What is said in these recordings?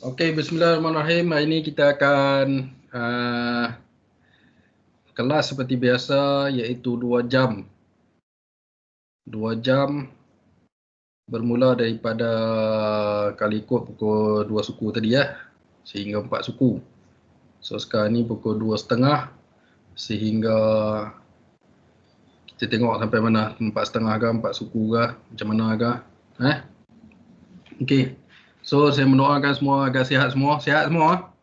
Okey, bismillahirrahmanirrahim. Hari ini kita akan kelas seperti biasa, iaitu 2 jam. 2 jam bermula daripada kali kod pukul 2 suku tadi sehingga 4 suku. So sekarang ni pukul 2.30 sehingga kita tengok sampai mana, 4.30 ke 4 suku ke, macam mana ke. Okey. So saya mendoakan semua agar sihat semua. Sihat semua?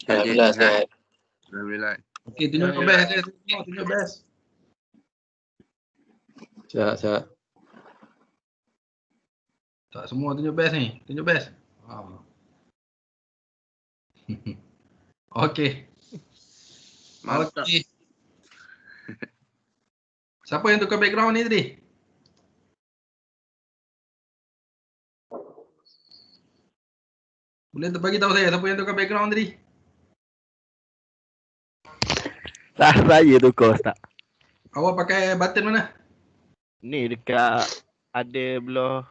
Alhamdulillah sihat. Alhamdulillah. Okey, tunjuk best saya semua, tunjuk best. Sihat. Tak semua tunjuk best ni. Tunjuk best. Okey. Mantap. Okey. Siapa yang tukar background ni tadi? Boleh bagi tahu saya siapa yang tukar background tadi? Saya tukar Ustaz. Awak pakai button mana? Ni dekat ada belah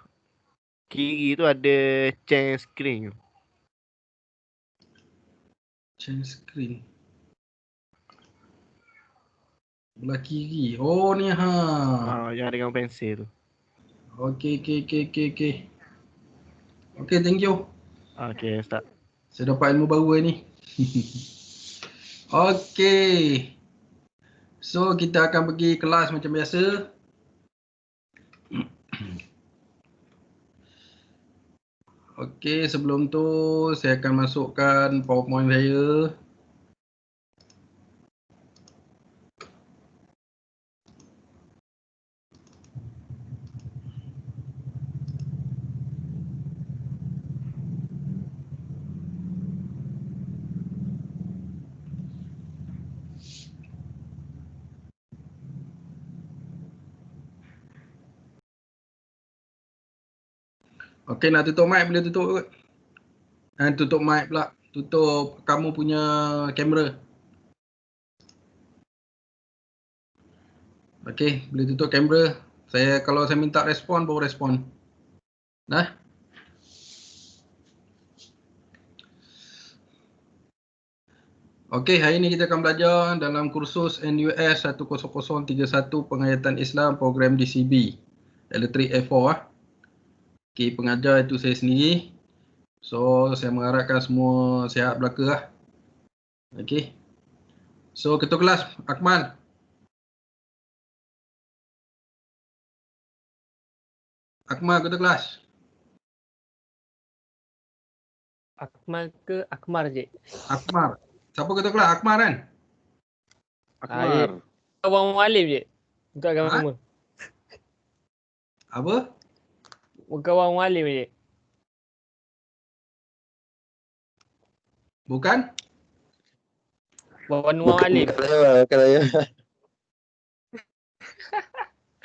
kiri tu ada change screen. Change screen. Belah kiri. Oh ni Yang dengan pensel tu. Okey. Okey, thank you. Okey Ustaz. Saya dapat ilmu baru hari ni. Okey. So kita akan pergi kelas macam biasa. Okey, sebelum tu saya akan masukkan PowerPoint saya. Okey, nak tutup mic boleh tutup kot. Tutup mic pula. Tutup kamu punya kamera. Okey, boleh tutup kamera. Kalau saya minta respon, baru respon. Dah? Okey, hari ini kita akan belajar dalam kursus NUS 10031 Penghayatan Islam Program DCB. Electric A4 Okey, pengajar itu saya sendiri. So, saya mengharapkan semua sihat belaka Okey. So, ketua kelas, Akmal. Akmal, ketua kelas. Akmal ke Akmar je? Akmal. Siapa ketua kelas? Akmal kan? Akbar. Kawan Mualim je. Untuk agama semua. Apa? Kawan Mualim je. Bukan? Wan Mualim. Bukan saya.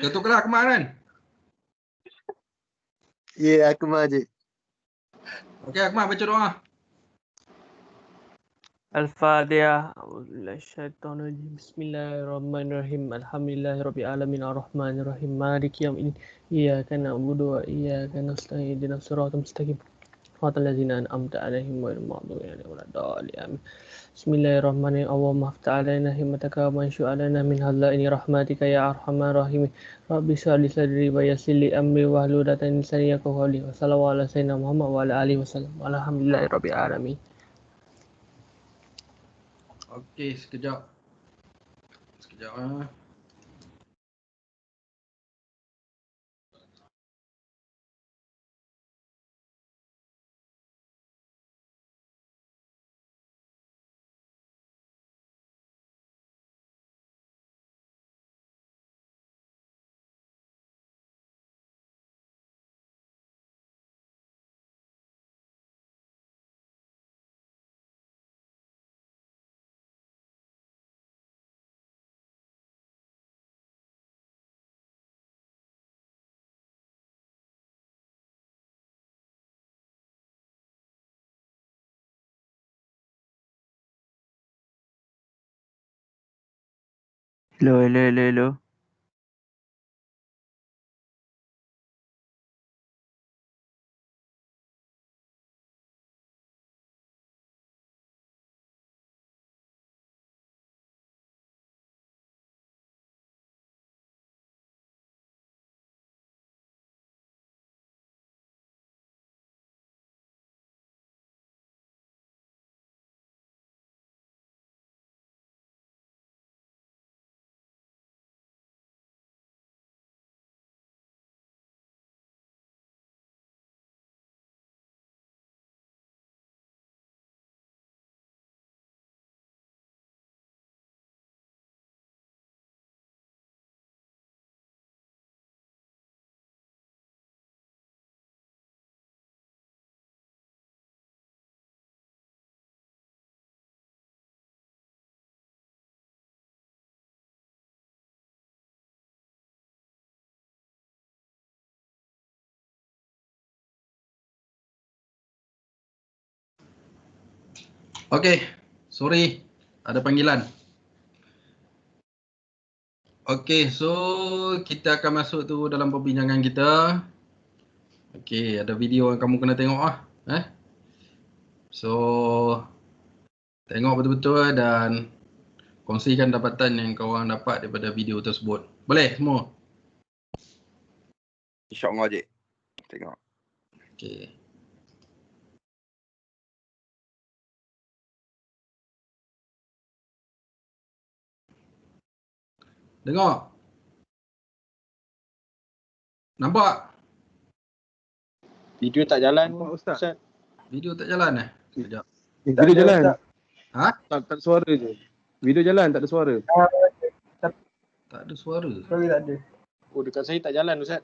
Ketua kelas Akmal kan? Ya, aku mah je. Okey, Akmal baca doa. Al-Fatihah. Bismillahirrahmanirrahim. Alhamdulillahirabbil alamin arrahmanirrahim. Maliki yaumiddin. Iyyaka na'budu wa iyyaka nasta'in. Ihdinas siratal mustaqim. Shiratal ladzina an'amta 'alaihim ghairil maghdubi 'alaihim waladdallin. Bismillahirrahmanirrahim. Allahumma iftah 'alaina himmataka wa anshu 'alaina min hazaini rahmatika ya arhamar rahimin. Rabbi shrah li sadri wa yassir li amri wahlul 'uqdatam min lisani yafqahu qawli. Wa sallallahu ala sayyidina Muhammad wa ala alihi wasallam. Alhamdulillahirabbil alamin. Okey, sekejap. Hello. Okey, sorry. Ada panggilan. Okey, so kita akan masuk tu dalam perbincangan kita. Okey, ada video yang kamu kena tengok ah. So, tengok betul-betul dan kongsikan dapatan yang korang dapat daripada video tersebut. Boleh semua? InsyaAllah je. Tengok. Okey. Tengok. Nampak? Video tak jalan Ustaz. Video tak jalan Sekejap. Video jalan. Ha? Tak ada suara je. Video jalan tak ada suara. Tak ada suara. Sorry tak ada. Oh, dekat saya tak jalan Ustaz.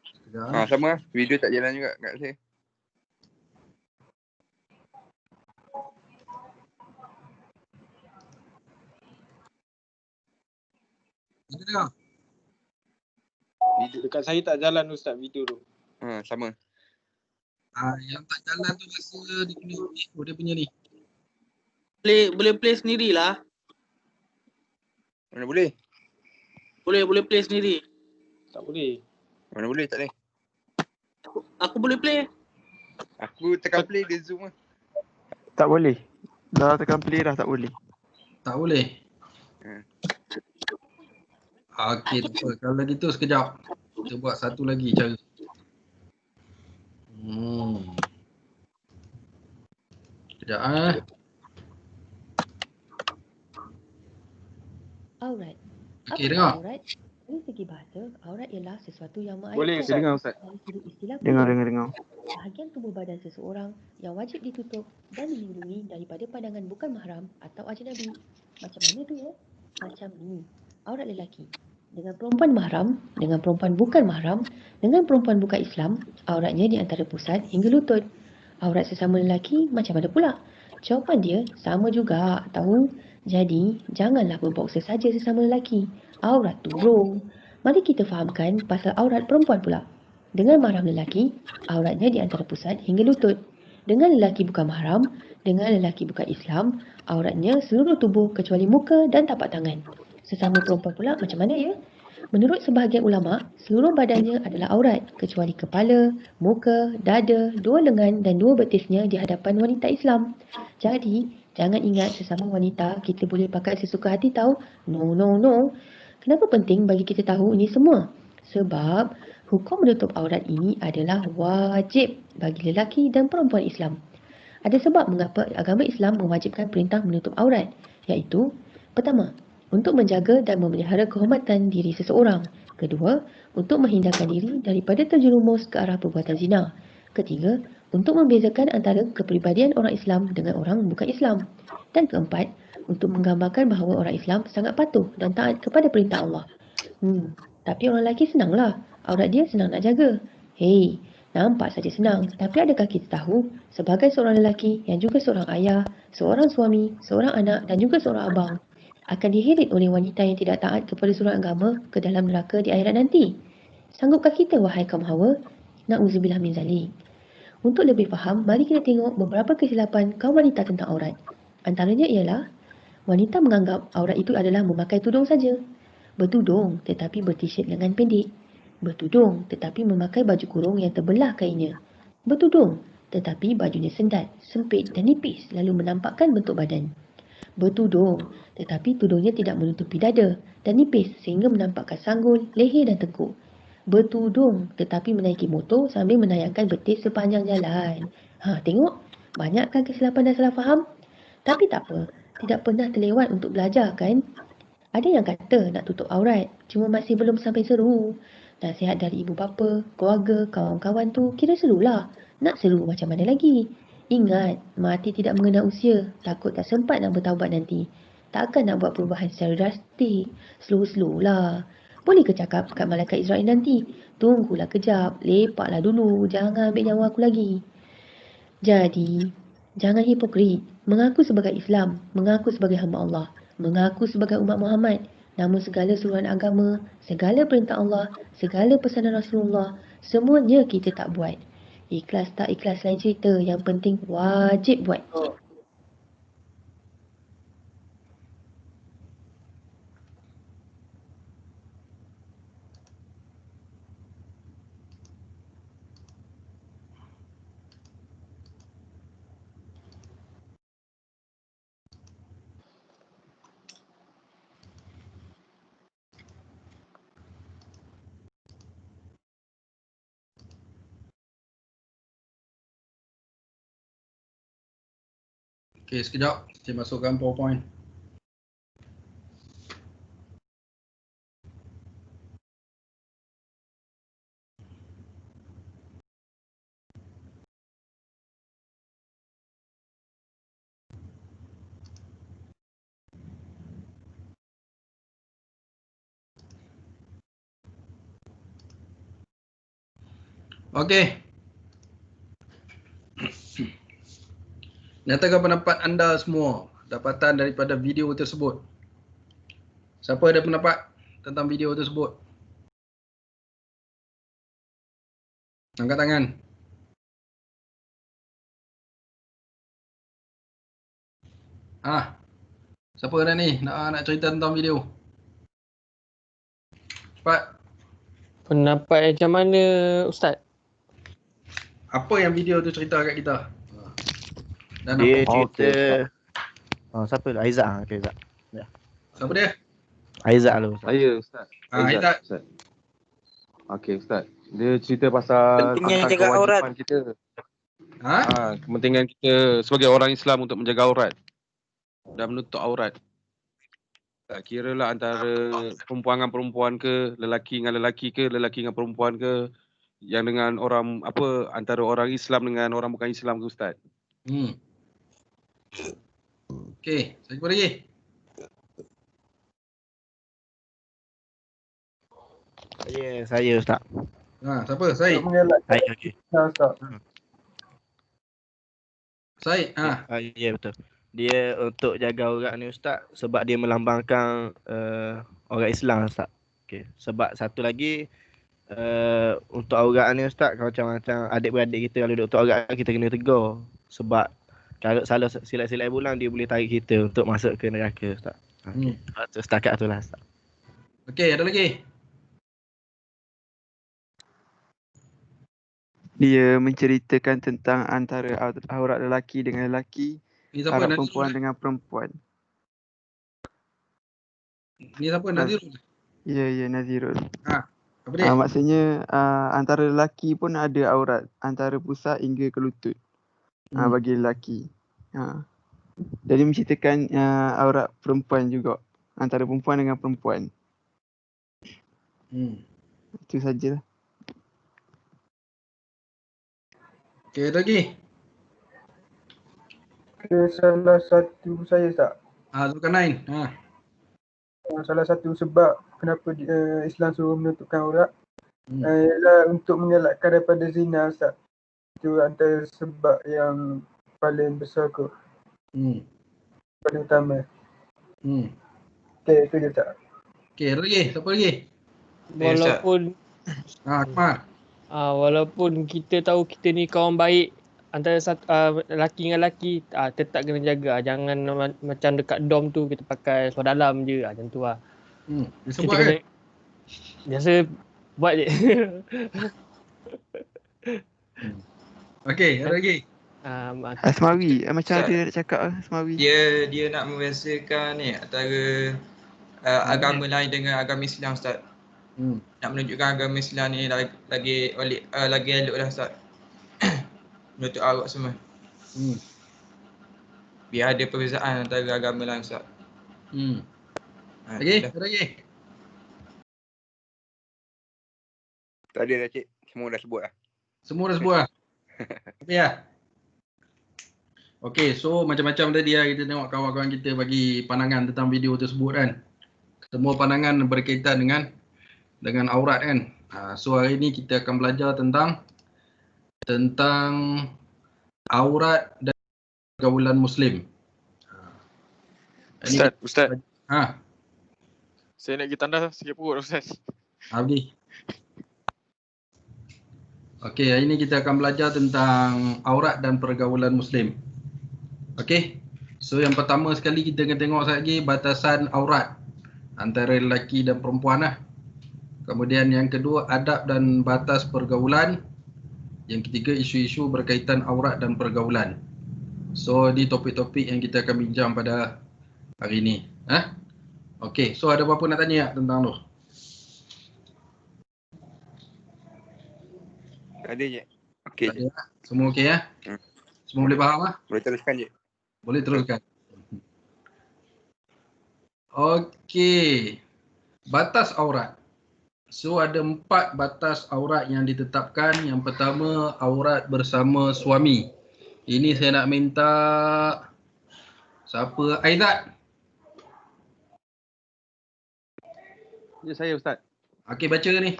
Sekejap. Sama lah. Video tak jalan juga kat saya. Kita tengok. Dekat saya tak jalan Ustaz video tu. Sama. Yang tak jalan tu rasa dia punya dia punya ni. Boleh play sendirilah. Mana boleh? Boleh play sendiri. Tak boleh. Mana boleh, tak boleh. Aku boleh play. Aku tekan play dia zoom lah. Tak boleh. Dah tekan play dah tak boleh. Tak boleh. Hmm. Okey, tak apa. Kalau gitu sekejap. Kita buat satu lagi cara. Sekejap Aurat. Okey, Apa tengok. aurat? Dari segi bahasa, aurat ialah sesuatu yang Boleh, mengaibkan. Ustaz. Dengar Ustaz. Dari segi istilah Dengar. bahagian tubuh badan seseorang yang wajib ditutup dan dilindungi daripada pandangan bukan mahram atau ajnabi. Macam mana tu ya? Macam ni. Aurat lelaki. Dengan perempuan mahram, dengan perempuan bukan mahram, dengan perempuan bukan Islam, auratnya di antara pusat hingga lutut. Aurat sesama lelaki macam mana pula? Jawapan dia sama juga, tahu? Jadi, janganlah berboksa saja sesama lelaki. Aurat turun. Mari kita fahamkan pasal aurat perempuan pula. Dengan mahram lelaki, auratnya di antara pusat hingga lutut. Dengan lelaki bukan mahram, dengan lelaki bukan Islam, auratnya seluruh tubuh kecuali muka dan tapak tangan. Sesama perempuan pula macam mana ya? Menurut sebahagian ulama, seluruh badannya adalah aurat kecuali kepala, muka, dada, dua lengan dan dua betisnya di hadapan wanita Islam. Jadi, jangan ingat sesama wanita kita boleh pakai sesuka hati tahu. No. Kenapa penting bagi kita tahu ini semua? Sebab hukum menutup aurat ini adalah wajib bagi lelaki dan perempuan Islam. Ada sebab mengapa agama Islam mewajibkan perintah menutup aurat, iaitu pertama, untuk menjaga dan memelihara kehormatan diri seseorang. Kedua, untuk menghindarkan diri daripada terjerumus ke arah perbuatan zina. Ketiga, untuk membezakan antara kepribadian orang Islam dengan orang bukan Islam. Dan keempat, untuk menggambarkan bahawa orang Islam sangat patuh dan taat kepada perintah Allah. Tapi orang lelaki senanglah. Aurat dia senang nak jaga. Hei, nampak saja senang. Tapi adakah kita tahu, sebagai seorang lelaki yang juga seorang ayah, seorang suami, seorang anak dan juga seorang abang, akan diheret oleh wanita yang tidak taat kepada surat agama ke dalam neraka di akhirat nanti. Sanggupkah kita, wahai kaum Hawa? Na'udzubillah min zalik. Untuk lebih faham, mari kita tengok beberapa kesilapan kaum wanita tentang aurat. Antaranya ialah, wanita menganggap aurat itu adalah memakai tudung saja. Bertudung tetapi bertishet lengan pendek. Bertudung tetapi memakai baju kurung yang terbelah kainnya. Bertudung tetapi bajunya sendat, sempit dan nipis lalu menampakkan bentuk badan. Bertudung tetapi tudungnya tidak menutupi dada dan nipis sehingga menampakkan sanggul, leher dan tengkuk. Bertudung tetapi menaiki motor sambil menayangkan betis sepanjang jalan. Tengok, banyakkan kesilapan dan salah faham. Tapi tak apa, tidak pernah terlewat untuk belajar kan? Ada yang kata nak tutup aurat, cuma masih belum sampai seru. Nasihat dari ibu bapa, keluarga, kawan-kawan tu kira serulah. Nak seru macam mana lagi? Ingat, mati tidak mengenal usia. Takut tak sempat nak bertaubat nanti. Takkan nak buat perubahan secara drastik. Slow-slow lah. Boleh ke cakap kat malaikat Israel nanti? Tunggulah kejap, lepaklah dulu. Jangan ambil nyawa aku lagi. Jadi, jangan hipokrit. Mengaku sebagai Islam, mengaku sebagai hamba Allah, mengaku sebagai umat Muhammad. Namun segala suruhan agama, segala perintah Allah, segala pesanan Rasulullah, semuanya kita tak buat. Ikhlas tak ikhlas lain cerita, yang penting wajib buat. Okey, sekejap. Saya masukkan PowerPoint. Okey. Nyatakan pendapat anda semua dapatan daripada video tersebut. Siapa ada pendapat tentang video tersebut? Angkat tangan. Siapa dah ni nak cerita tentang video? Cepat. Pendapat macam mana Ustaz? Apa yang video tu cerita kat kita? Dan Dia apa? cerita siapa tu? Aizat. Okey, Aizat. Siapa dia? Aizat lu. Saya Ustaz. Aizat. Ustaz. Okey Ustaz. Dia cerita pasal Pentingnya tentang jaga aurat. kewajipan kita. Ha? Kepentingan kita sebagai orang Islam untuk menjaga aurat dan menutup aurat. Tak kira lah antara perempuan dengan perempuan ke, lelaki dengan lelaki ke, lelaki dengan perempuan ke, yang dengan orang antara orang Islam dengan orang bukan Islam ke Ustaz. Okey, siapa lagi? Saya Ustaz. Siapa? Syed. Saya okey. Syed. Ya betul. Dia untuk jaga aurat ni Ustaz sebab dia melambangkan orang Islam Ustaz. Okey. Sebab satu lagi untuk aurat ni Ustaz, macam adik-beradik kita kalau duduk untuk aurat kita kena tegur. Sebab kalau salah silap-silap bulan dia boleh tarik kita untuk masuk ke neraka Ustaz. Okey. Setakat tu lah Ustaz. Okey, ada lagi? Dia menceritakan tentang antara aurat lelaki dengan lelaki, Ni siapa? aurat Nazirul? perempuan dengan perempuan. Ni siapa? Nazirul? Ya, Nazirul. Apa dia? Maksudnya antara lelaki pun ada aurat, antara pusat hingga ke lutut. Bagi lelaki. Jadi menceritakan aurat perempuan juga, antara perempuan dengan perempuan. Itu sajalah. Okey, ada lagi? Salah satu saya tak. Zulkarnain. Salah satu sebab kenapa Islam suruh menutupkan aurat ialah untuk mengelakkan daripada zina Ustaz. Itu antara sebab yang paling besar kot. Paling utama. Okey, itu je Ustaz. Okey, ada lagi? Siapa lagi? Walaupun Akmal. walaupun kita tahu kita ni kawan baik antara lelaki dengan lelaki, tetap kena jaga. Jangan macam dekat dom tu kita pakai seluar dalam je, macam tu lah. Biasa Kita buat kena, ke? biasa buat je. Okey, ada lagi? Asmawi, macam ada nak cakap Asmawi. Dia nak membiasakan ni antara agama lain dengan agama Islam Ustaz. Nak menunjukkan agama Islam ni lagi elok lah Ustaz. Menutup aurat semua. Biar ada perbezaan antara agama lain Ustaz. Lagi? Ada lagi? Tak ada dah cik. Semua dah sebut lah. Semua dah sebut lah? Okey lah? Okey, so macam-macam tadi lah kita tengok kawan-kawan kita bagi pandangan tentang video tersebut kan. Semua pandangan berkaitan dengan aurat kan. So hari ni kita akan belajar tentang aurat dan pergaulan Muslim. Ustaz. Ha. Saya nak pergi tandas sikit perut Ustaz. Pergi. Okey, hari ni kita akan belajar tentang aurat dan pergaulan Muslim. Okey. So yang pertama sekali kita akan tengok lagi batasan aurat antara lelaki dan perempuan lah. Kemudian yang kedua adab dan batas pergaulan. Yang ketiga isu-isu berkaitan aurat dan pergaulan. So di topik-topik yang kita akan bincang pada hari ni. Okey, so ada apa-apa nak tanya tentang tu? Ada je. Okey je. Semua okey ya? Semua boleh faham lah? Boleh teruskan je. Boleh teruskan. Okey. Batas aurat. So ada 4 batas aurat yang ditetapkan. Yang pertama, aurat bersama suami. Ini saya nak minta siapa? Aizat. Ya, saya Ustaz. Okey, baca ni.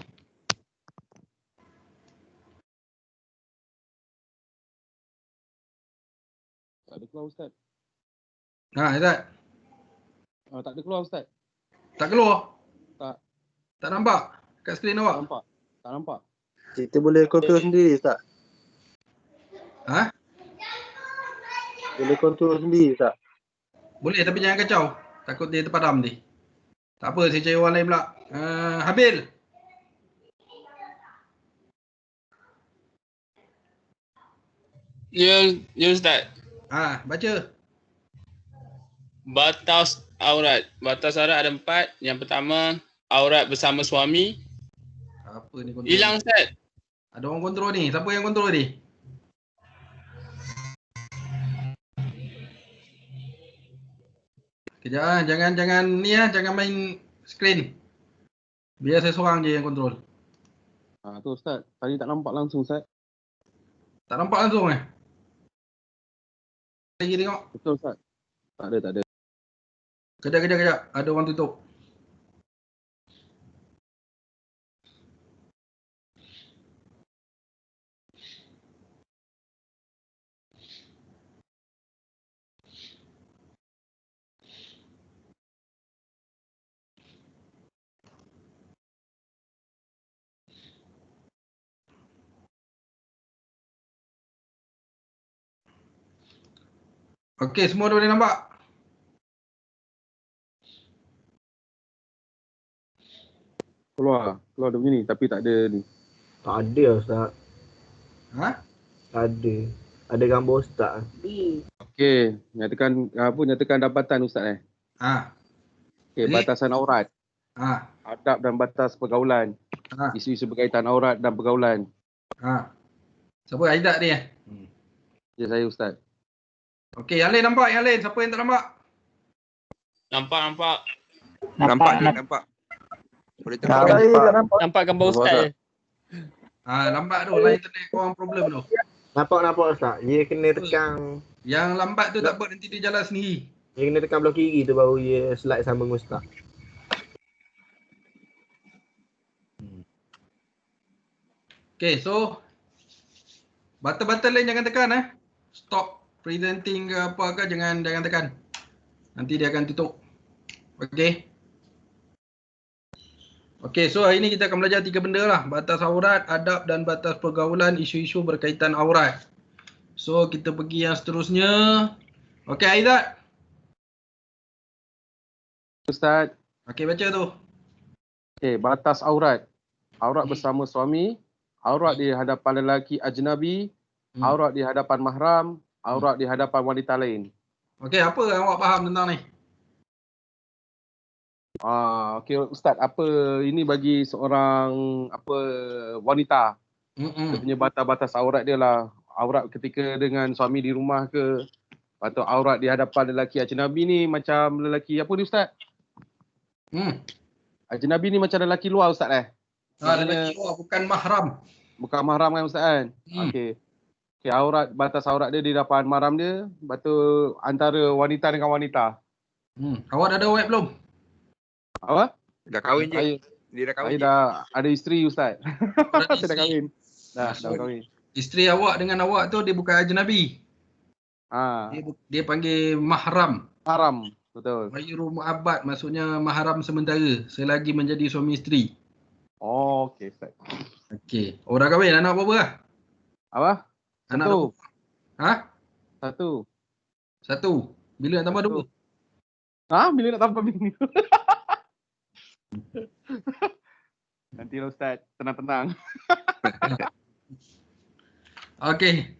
Tak ada keluar Ustaz. Aizat. Tak ada keluar Ustaz. Tak keluar? Tak. Tak nampak kat skrin awak? Nampak. Tak nampak. Kita boleh kontrol sendiri tak? Ha? Boleh kontrol sendiri tak? Boleh, tapi jangan kacau. Takut dia terpadam ni. Tak apa, saya cari orang lain pula. Habil. Ya Ustaz. Baca. Batas aurat. Batas aurat ada 4. Yang pertama, aurat bersama suami. Apa ni kontrol? Hilang Ustaz. Ada orang kontrol ni. Siapa yang kontrol ni? Kejap jangan ni jangan main skrin. Biar saya seorang je yang kontrol. Tu Ustaz. Tadi tak nampak langsung Ustaz. Tak nampak langsung Lagi tengok. Betul Ustaz. Tak ada. Kejap. Ada orang tutup. Okey, semua dah boleh nampak? Keluar dia begini tapi tak ada ni. Tak ada Ustaz. Ha? Tak ada. Ada gambar Ustaz. Okey, nyatakan dapatan Ustaz Okey, batasan aurat. Adab dan batas pergaulan. Isu-isu berkaitan aurat dan pergaulan. Siapa Aizat ni Ya, saya Ustaz. Okey, yang lain nampak? Yang lain, siapa yang tak nampak? Nampak. Nampak. Boleh nampak. Nampak gambar Ustaz. Lambat tu, line internet korang problem tu. Nampak Ustaz. Dia kena tekan. Yang lambat tu tak apa, nanti dia jalan sendiri. Dia kena tekan belah kiri tu baru dia slide sama dengan Ustaz. Okay, so button-button lain jangan tekan Stop presenting ke apa ke, jangan tekan. Nanti dia akan tutup. Okay. Okay, so hari ni kita akan belajar 3 benda lah. Batas aurat, adab dan batas pergaulan, isu-isu berkaitan aurat. So kita pergi yang seterusnya. Okay, Aizat. Ustaz. Okay, baca tu. Okay, batas aurat. Aurat bersama suami. Aurat di hadapan lelaki ajnabi. Aurat di hadapan mahram. Aurat di hadapan wanita lain. Okey, apa yang awak faham tentang ni? Okey Ustaz, apa ini bagi seorang wanita? Dia punya batas-batas aurat dia lah. Aurat ketika dengan suami di rumah ke, atau aurat di hadapan lelaki ajnabi ni macam lelaki apa ni Ustaz? Ajnabi ni macam lelaki luar Ustaz Lelaki luar, bukan mahram. Bukan mahram kan Ustaz kan? Okey. Okay, batas aurat dia di depan mahram dia, betul antara wanita dengan wanita. Awak dah ada awet belum? Apa? Dah kahwin je. Dia dah kahwin. Saya dah ada isteri Ustaz. Saya dah kahwin. Dah kahwin. Isteri awak dengan awak tu dia bukan ajnabi. Dia panggil mahram. Mahram, betul. Ghairu mu'abbad, maksudnya mahram sementara selagi menjadi suami isteri. Okey Ustaz. Okey. Dah kahwin, anak berapa lah? Apa? Anak Satu. Satu. Bila nak tambah 2? Bila nak tambah bini? Nantilah Ustaz, tenang-tenang. Okey.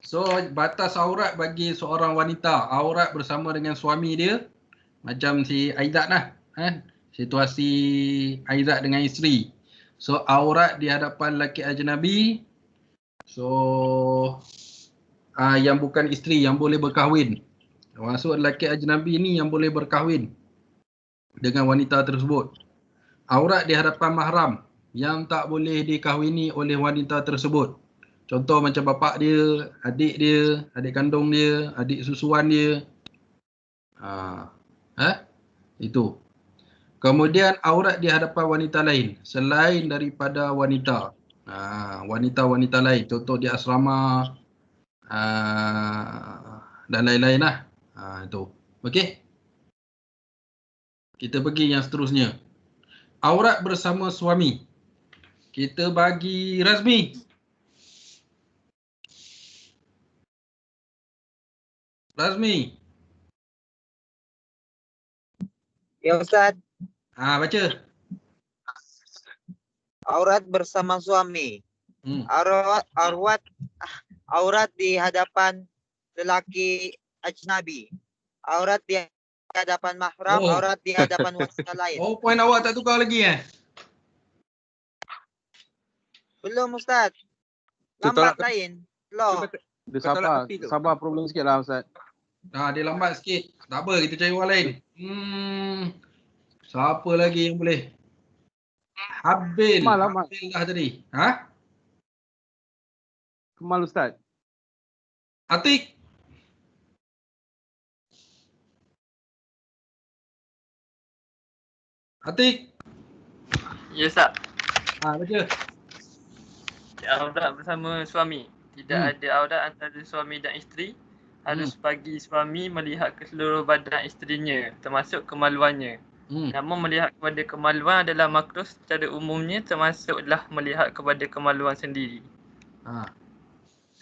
So batas aurat bagi seorang wanita, aurat bersama dengan suami dia, macam si Aizat lah. Situasi Aizat dengan isteri. So aurat di hadapan lelaki ajnabi. So yang bukan isteri yang boleh berkahwin. Maksud lelaki ajnabi ni yang boleh berkahwin dengan wanita tersebut. Aurat di hadapan mahram yang tak boleh dikahwini oleh wanita tersebut. Contoh macam bapak dia, adik kandung dia, adik susuan dia. Itu. Kemudian aurat di hadapan wanita lain selain daripada wanita. Wanita-wanita lain, contoh di asrama dan lain-lain lah. Itu. Okey. Kita pergi yang seterusnya. Aurat bersama suami. Kita bagi Razmi. Razmi. Ya Ustaz. Baca. Aurat bersama suami. Aurat di hadapan lelaki ajnabi. Aurat di hadapan mahram, aurat di hadapan wanita lain. Poin awak tak tukar lagi Belum Ustaz. Lambat lain. Belum. Dia sabar problem sikit lah Ustaz. Dia lambat sikit. Tak apa, kita cari orang lain. Siapa lagi yang boleh? Habil. Habil lah tadi. Kemal Ustaz. Atik. Atik. Ya Ustaz. Baca. Aurat bersama suami. Tidak ada aurat antara suami dan isteri. Harus bagi suami melihat ke seluruh badan isterinya, termasuk kemaluannya. Namun melihat kepada kemaluan adalah makruh secara umumnya, termasuklah melihat kepada kemaluan sendiri.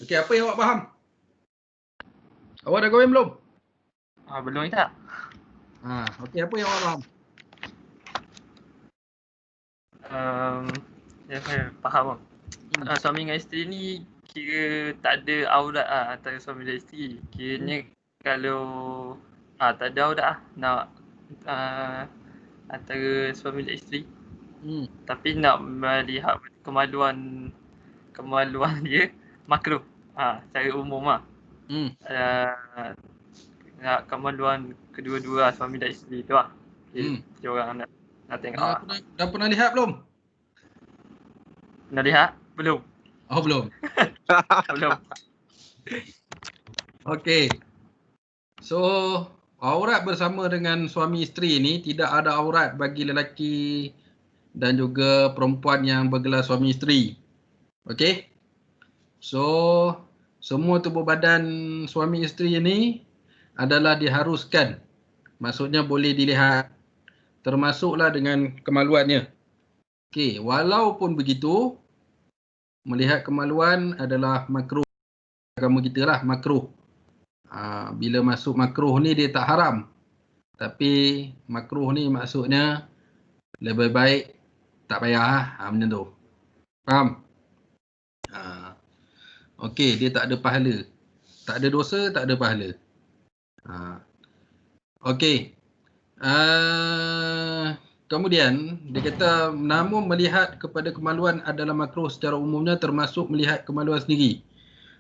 Okey, apa yang awak faham? Awak dah kahwin belum? Belum tak? Okey, apa yang awak faham? Ya, saya faham. Suami dengan isteri ni kira tak ada aurat antara suami dan isteri. Kiranya kalau tak ada aurat nak antara suami dan isteri. Tapi nak melihat kemaluan dia makruh. Secara umum nak kemaluan kedua-dua suami dan isteri tu lah. Dia orang nak tengok. Dah pernah lihat belum? Pernah lihat? Belum. Belum. Belum. Okey. So, aurat bersama dengan suami isteri ni tidak ada aurat bagi lelaki dan juga perempuan yang bergelar suami isteri. Okey? So, semua tubuh badan suami isteri ini adalah diharuskan. Maksudnya boleh dilihat. Termasuklah dengan kemaluannya. Okey, walaupun begitu, melihat kemaluan adalah makruh. Agama kita lah, makruh. Bila masuk makruh ni dia tak haram. Tapi makruh ni maksudnya lebih baik tak payah macam tu. Faham? Okey, dia tak ada pahala. Tak ada dosa, tak ada pahala. Okey. Kemudian dia kata namun melihat kepada kemaluan adalah makruh secara umumnya termasuk melihat kemaluan sendiri.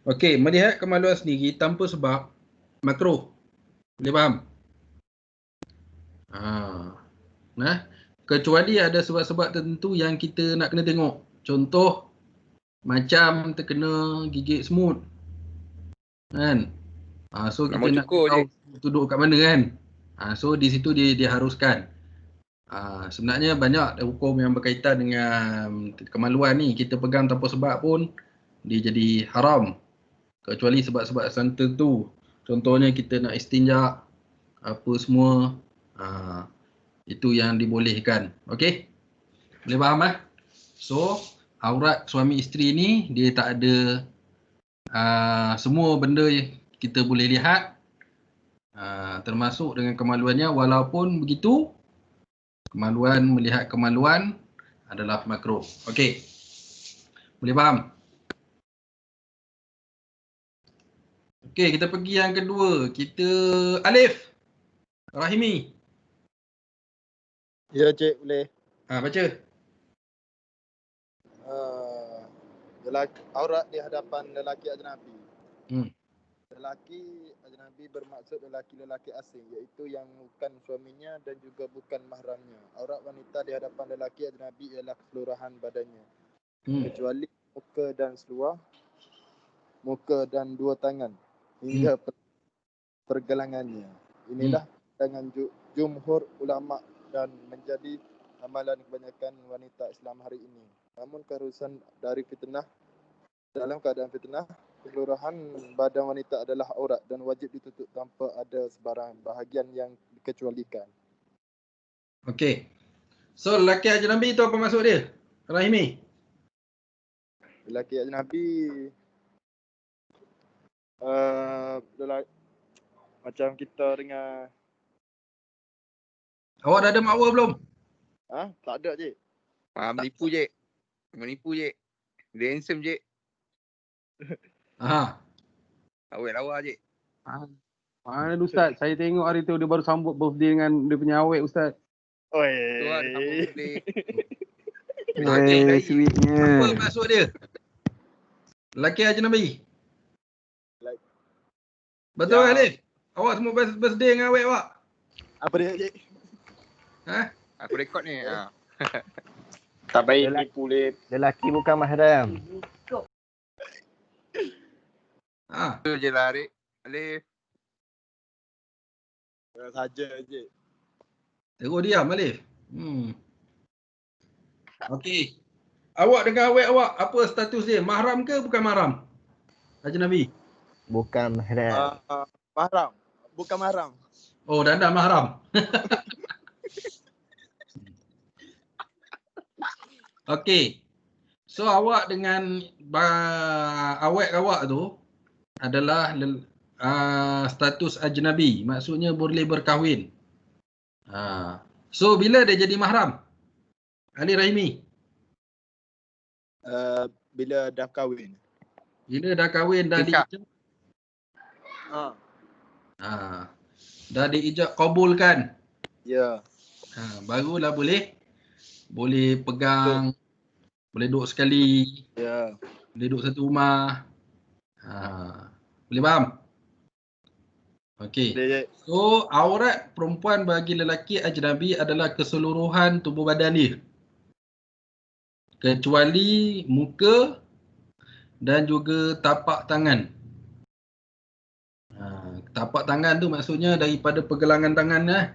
Okey, melihat kemaluan sendiri tanpa sebab makruh. Boleh faham? Kecuali ada sebab-sebab tertentu yang kita nak kena tengok. Contoh macam terkena gigit semut. Kan? So kita nak tahu duduk kat mana kan? So di situ dia haruskan. Sebenarnya banyak hukum yang berkaitan dengan kemaluan ni. Kita pegang tanpa sebab pun dia jadi haram. Kecuali sebab-sebab tertentu. Contohnya kita nak istinja, apa semua. Itu yang dibolehkan. Okey? Boleh faham So, aurat suami isteri ni dia tak ada semua benda kita boleh lihat. Termasuk dengan kemaluannya. Walaupun begitu, melihat kemaluan adalah makruh. Okey. Boleh faham? Okey, kita pergi yang kedua. Kita Alif. Rahimi. Ya, Cik, boleh. Baca. Aurat di hadapan lelaki ajnabi. Lelaki ajnabi bermaksud lelaki-lelaki asing, iaitu yang bukan suaminya dan juga bukan mahramnya. Aurat wanita di hadapan lelaki ajnabi ialah keseluruhan badannya, kecuali muka dan seluar, muka dan dua tangan hingga pergelangannya. Inilah pandangan jumhur ulama dan menjadi amalan kebanyakan wanita Islam hari ini. Namun keharusan dari fitnah, dalam keadaan fitnah, keseluruhan badan wanita adalah aurat dan wajib ditutup tanpa ada sebarang bahagian yang dikecualikan. Okey. So lelaki ajnabi itu apa maksud dia? Rahimi. Lelaki ajnabi macam kita dengan Awak dah ada makwa belum? Tak ada je. Menipu je. Menipu je. Dia handsome je. Awet lawa je. Mana ada Ustaz? Saya tengok hari tu dia baru sambut birthday dengan dia punya awet Ustaz. Oi. Tu lah dia sambut birthday. Sweetnya. Apa maksud dia? Lelaki ajnabi. Betul ke Alif? Awak semua birthday dengan awet awak? Apa dia cik? Aku rekod ni. Tak baik nipu Lip. Lelaki bukan mahram. Tu je lah Alif. Saja je. Terus diam Alif. Okey. Awak dengan awet awak, apa status dia? Mahram ke bukan mahram? Ajnabi. Bukan mahram. Mahram. Bukan mahram. Oh, dah mahram. Okey. So awak dengan awet awak tu adalah status ajnabi. Maksudnya boleh berkahwin. So bila dia jadi mahram? Ali Rahimi. Bila dah kahwin. Bila dah kahwin, dah diijab. Dah diijab kabulkan. Ya. Barulah boleh pegang, boleh duduk sekali. Ya. Boleh duduk satu rumah. Boleh faham? Okey. So aurat perempuan bagi lelaki ajnabi adalah keseluruhan tubuh badan dia, kecuali muka dan juga tapak tangan. Tapak tangan tu maksudnya daripada pergelangan tangan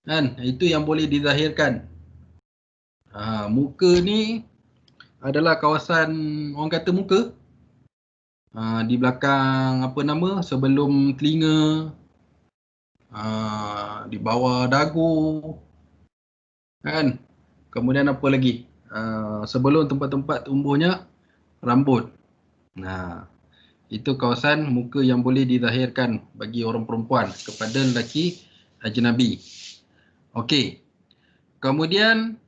kan, itu yang boleh dizahirkan. Muka ni adalah kawasan orang kata muka. Di belakang sebelum telinga, di bawah dagu kan. Kemudian apa lagi? Sebelum tempat-tempat tumbuhnya rambut. Itu kawasan muka yang boleh dizahirkan bagi orang perempuan kepada lelaki ajnabi. Okey. Kemudian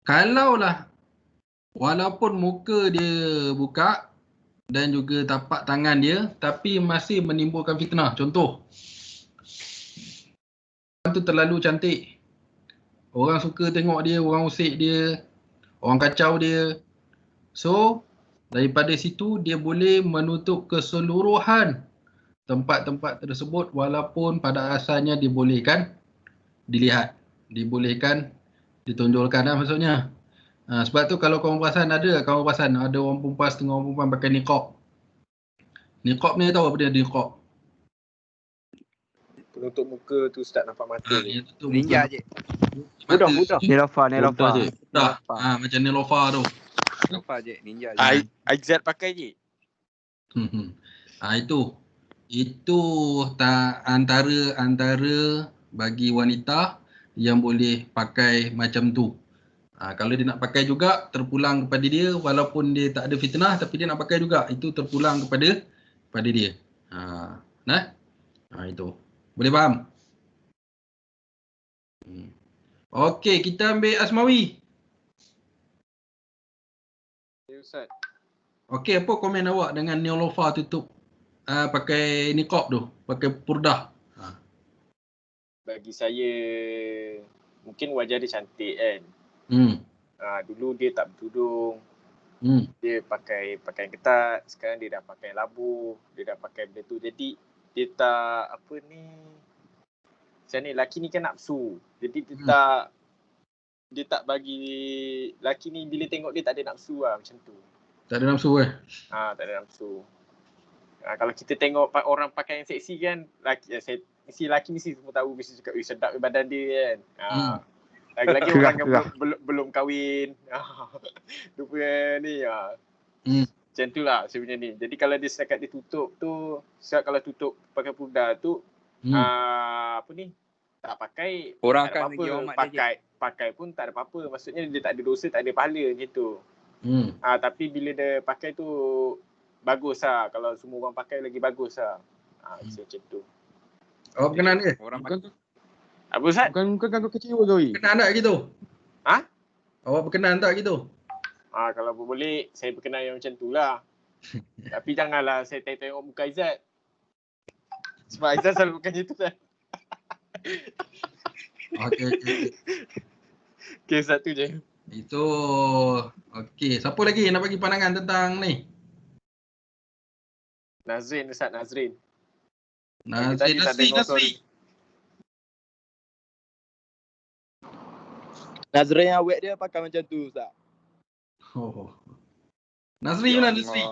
kalaulah walaupun muka dia buka dan juga tapak tangan dia tapi masih menimbulkan fitnah. Contoh, orang tu terlalu cantik. Orang suka tengok dia, orang usik dia, orang kacau dia. So, daripada situ dia boleh menutup keseluruhan tempat-tempat tersebut walaupun pada asalnya dibolehkan dilihat. Dibolehkan ditonjolkan maksudnya. Sebab tu kalau kamu perasan ada orang perempuan, setengah orang perempuan pakai niqab. Niqab ni tahu apa dia niqab? Penutup muka tu Ustaz nampak mata je. Ninja je. Mudah. Nelofa. Macam Nelofa tu. Nelofa je, ninja je. Aizat pakai je. Itu antara bagi wanita yang boleh pakai macam tu. Kalau dia nak pakai juga terpulang kepada dia, walaupun dia tak ada fitnah tapi dia nak pakai juga, itu terpulang kepada dia. Itu. Boleh faham? Okey, kita ambil Asmawi. Ya Ustaz. Okey, apa komen awak dengan Neolofa tutup pakai niqab tu, pakai purdah? Bagi saya mungkin wajah dia cantik kan. Dulu dia tak bertudung. Dia pakai pakaian ketat, sekarang dia dah pakai labu, dia dah pakai benda tu. Jadi dia tak apa ni, macam ni, laki ni kan nafsu. Jadi dia tak bagi, laki ni bila tengok dia tak ada nafsu lah, macam tu. Tak ada nafsu Tak ada nafsu. Kalau kita tengok orang pakai yang seksi kan, laki mesti semua tahu, mesti cakap sedap badan dia kan. Lagi-lagi orang yang belum kahwin. Tu punya ni. Macam tu lah sebenarnya ni. Jadi kalau dia setakat dia tutup tu, kalau tutup pakai pudar tu, apa ni, tak pakai, orang tak ada akan pergi apa-apa. hormat Pakai pun tak ada apa-apa. Maksudnya dia tak ada dosa, tak ada pahala gitu. Tapi bila dia pakai tu bagus lah. Kalau semua orang pakai lagi bagus lah. Macam tu. Awak berkenan ke? Orang pakai. Apa Ustaz? Bukan kau kecewa kau ni. Berkenan tak gitu? Awak berkenan tak gitu? Kalau boleh, saya berkenan yang macam tu lah. Tapi janganlah saya tengok muka Aizat. Sebab Aizat selalu bukan macam tu kan. Okay, satu je. Itu, okey. Siapa lagi nak bagi pandangan tentang ni? Nazrin, Ustaz Nazrin. Nazrin. Nazrin yang awet dia pakai macam tu, Ustaz. Nazri mana Nazri?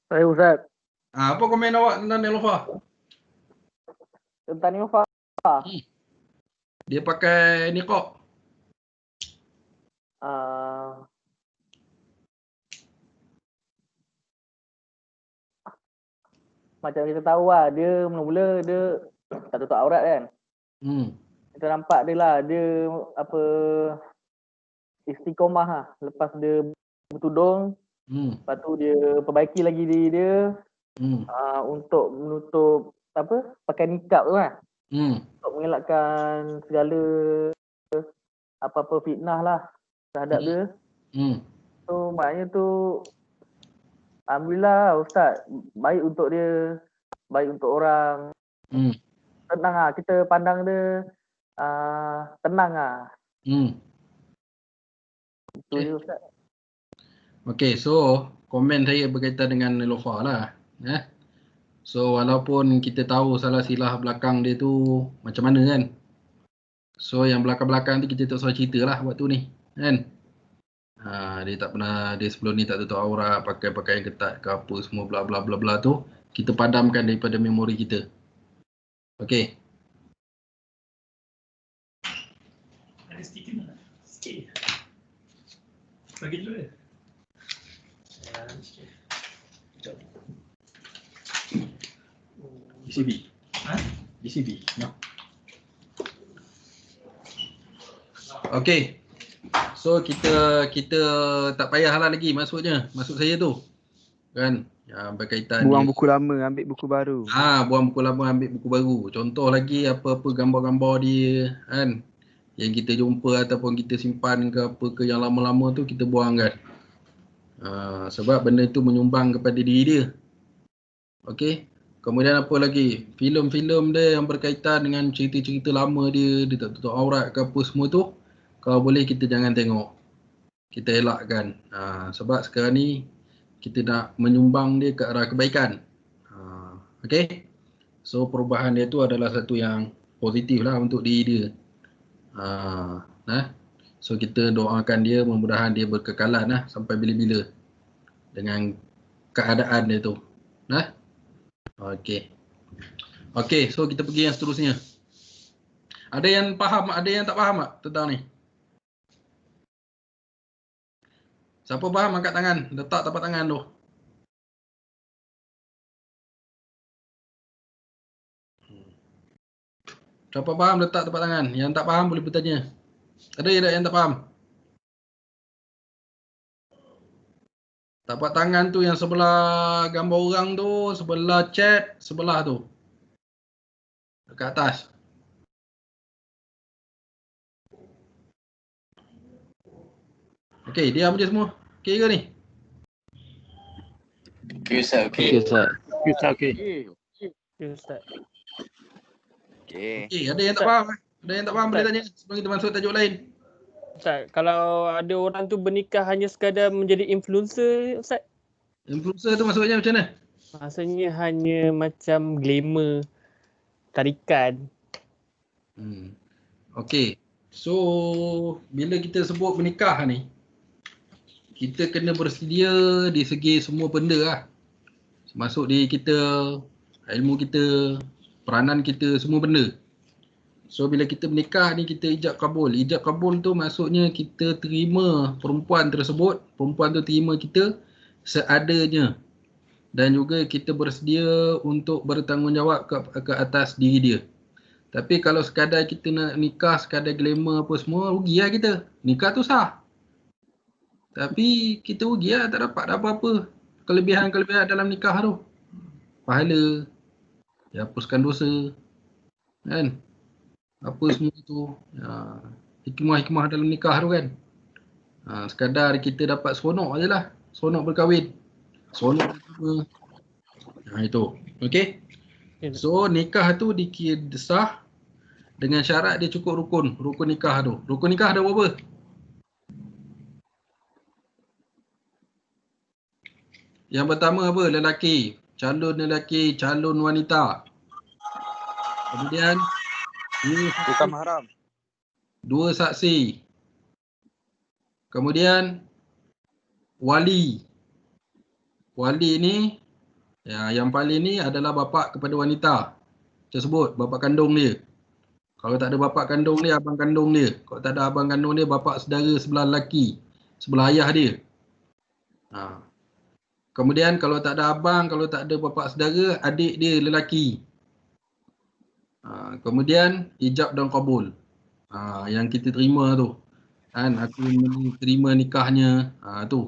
Saya Ustaz. Apa komen awak tentang Nelofa? Tentang Nelofa? Dia pakai niqab. Macam kita tahu lah, dia mula-mula dia tak tutup aurat kan. Kita nampak dia lah, dia apa, istiqomah lah. Lepas dia bertudung, lepas tu dia perbaiki lagi diri dia untuk menutup apa, pakai nikab tu kan. Untuk mengelakkan segala apa-apa fitnah lah terhadap dia. So maknanya tu alhamdulillah Ustaz, baik untuk dia, baik untuk orang. Tenang lah, kita pandang dia tenang lah. Itu je Ustaz. Okay, so komen saya berkaitan dengan Nelofa lah. So walaupun kita tahu salah silah belakang dia tu macam mana kan. So yang belakang-belakang tu kita tak usah cerita lah waktu ni kan. Dia tak pernah, dia sebelum ni tak tutup aurat, pakai pakaian ketat ke apa semua bla bla bla bla tu. Kita padamkan daripada memori kita. Okay. Ada stiker mana? Sikit. Bagi dulu ya. DCB. DCB. No. Okay. So kita tak payahlah lagi maksudnya. Maksud saya tu. Kan? Yang berkaitan buang buku lama, ambil buku baru. Buang buku lama, ambil buku baru. Contoh lagi apa-apa gambar-gambar dia kan. Yang kita jumpa ataupun kita simpan ke apa ke yang lama-lama tu kita buang kan. Sebab benda tu menyumbang kepada diri dia. Okay. Kemudian apa lagi? Filem-filem dia yang berkaitan dengan cerita-cerita lama dia tak tutup aurat ke apa semua tu. Kalau boleh kita jangan tengok. Kita elakkan. Sebab sekarang ni kita nak menyumbang dia ke arah kebaikan. Okay. So perubahan dia tu adalah satu yang positif lah untuk diri dia. So kita doakan dia, mudah-mudahan dia berkekalan lah sampai bila-bila dengan keadaan dia tu. Okay. Okay, so kita pergi yang seterusnya. Ada yang faham, ada yang tak faham tak tentang ni? Siapa faham angkat tangan, letak tapak tangan tu. Siapa faham letak tapak tangan, yang tak faham boleh bertanya. Ada yang tak faham? Tapak tangan tu yang sebelah gambar orang tu, sebelah chat, sebelah tu. Dekat atas. Okey, diam je semua. Okey ke ni? Okey Ustaz, okey. Okey Ustaz. Okey Ustaz, okey. Okey Ustaz. Okey. Okey, ada yang tak faham? Ada yang tak faham boleh tanya sebelum kita masuk tajuk lain. Ustaz, kalau ada orang tu bernikah hanya sekadar menjadi influencer, Ustaz? Influencer tu maksudnya macam mana? Maksudnya hanya macam glamour tarikan. Okey. So, bila kita sebut bernikah ni, kita kena bersedia di segi semua benda lah. Masuk di kita, ilmu kita, peranan kita, semua benda. So bila kita menikah ni kita ijab kabul. Ijab kabul tu maksudnya kita terima perempuan tersebut, perempuan tu terima kita seadanya. Dan juga kita bersedia untuk bertanggungjawab ke atas diri dia. Tapi kalau sekadar kita nak nikah, sekadar glamour apa semua, rugilah kita. Nikah tu sah. Tapi kita rugilah, tak dapat apa-apa. Kelebihan-kelebihan dalam nikah tu. Pahala, dihapuskan dosa, kan? Apa semua tu, hikmah-hikmah dalam nikah tu kan. Sekadar kita dapat seronok je lah. Seronok berkahwin. Seronok berkahwin. Itu. Okay. So nikah tu dikira sah dengan syarat dia cukup rukun. Rukun nikah tu. Rukun nikah ada berapa? Yang pertama apa? Lelaki. Calon lelaki, calon wanita. Kemudian bukan mahram. 2 saksi. Kemudian wali. Wali ni yang paling ni adalah bapa kepada wanita tersebut, bapa kandung dia. Kalau tak ada bapa kandung dia, abang kandung dia. Kalau tak ada abang kandung dia, bapa saudara sebelah lelaki, sebelah ayah dia. Kemudian kalau tak ada abang, kalau tak ada bapa saudara, adik dia lelaki. Kemudian ijab dan kabul. Yang kita terima tu. Kan, aku terima nikahnya. Tu.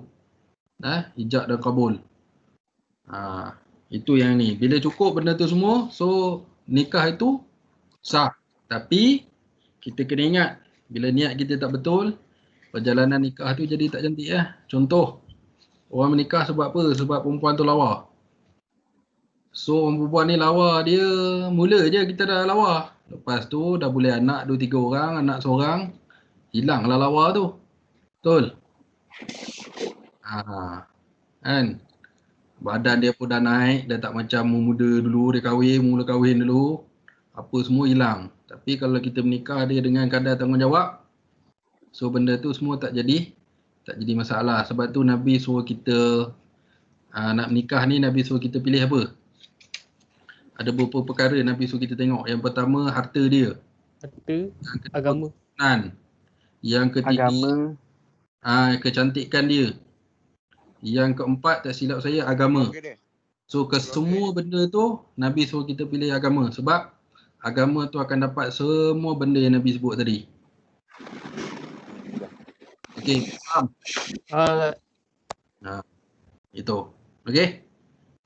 Ijab dan kabul. Itu yang ni. Bila cukup benda tu semua, so nikah itu sah. Tapi kita kena ingat, bila niat kita tak betul, perjalanan nikah tu jadi tak cantik lah. Contoh, orang menikah sebab apa? Sebab perempuan tu lawa. So orang perempuan ni lawa, dia mula je kita dah lawa. Lepas tu dah boleh anak 2-3 orang, anak seorang, hilanglah lawa tu. Betul? Kan? Badan dia pun dah naik, dah tak macam muda dulu, dia mula kahwin dulu. Apa semua hilang. Tapi kalau kita menikah dia dengan kadar tanggungjawab, so benda tu semua tak jadi masalah. Sebab tu Nabi suruh kita nak menikah ni, Nabi suruh kita pilih apa? Ada beberapa perkara Nabi suruh kita tengok. Yang pertama, harta dia. Harta, agama. Yang ketiga, agama. Kecantikan dia. Yang keempat, tak silap saya, agama. So kesemua benda tu Nabi suruh kita pilih agama. Sebab agama tu akan dapat semua benda yang Nabi sebut tadi. Okey, faham? Itu. Okey.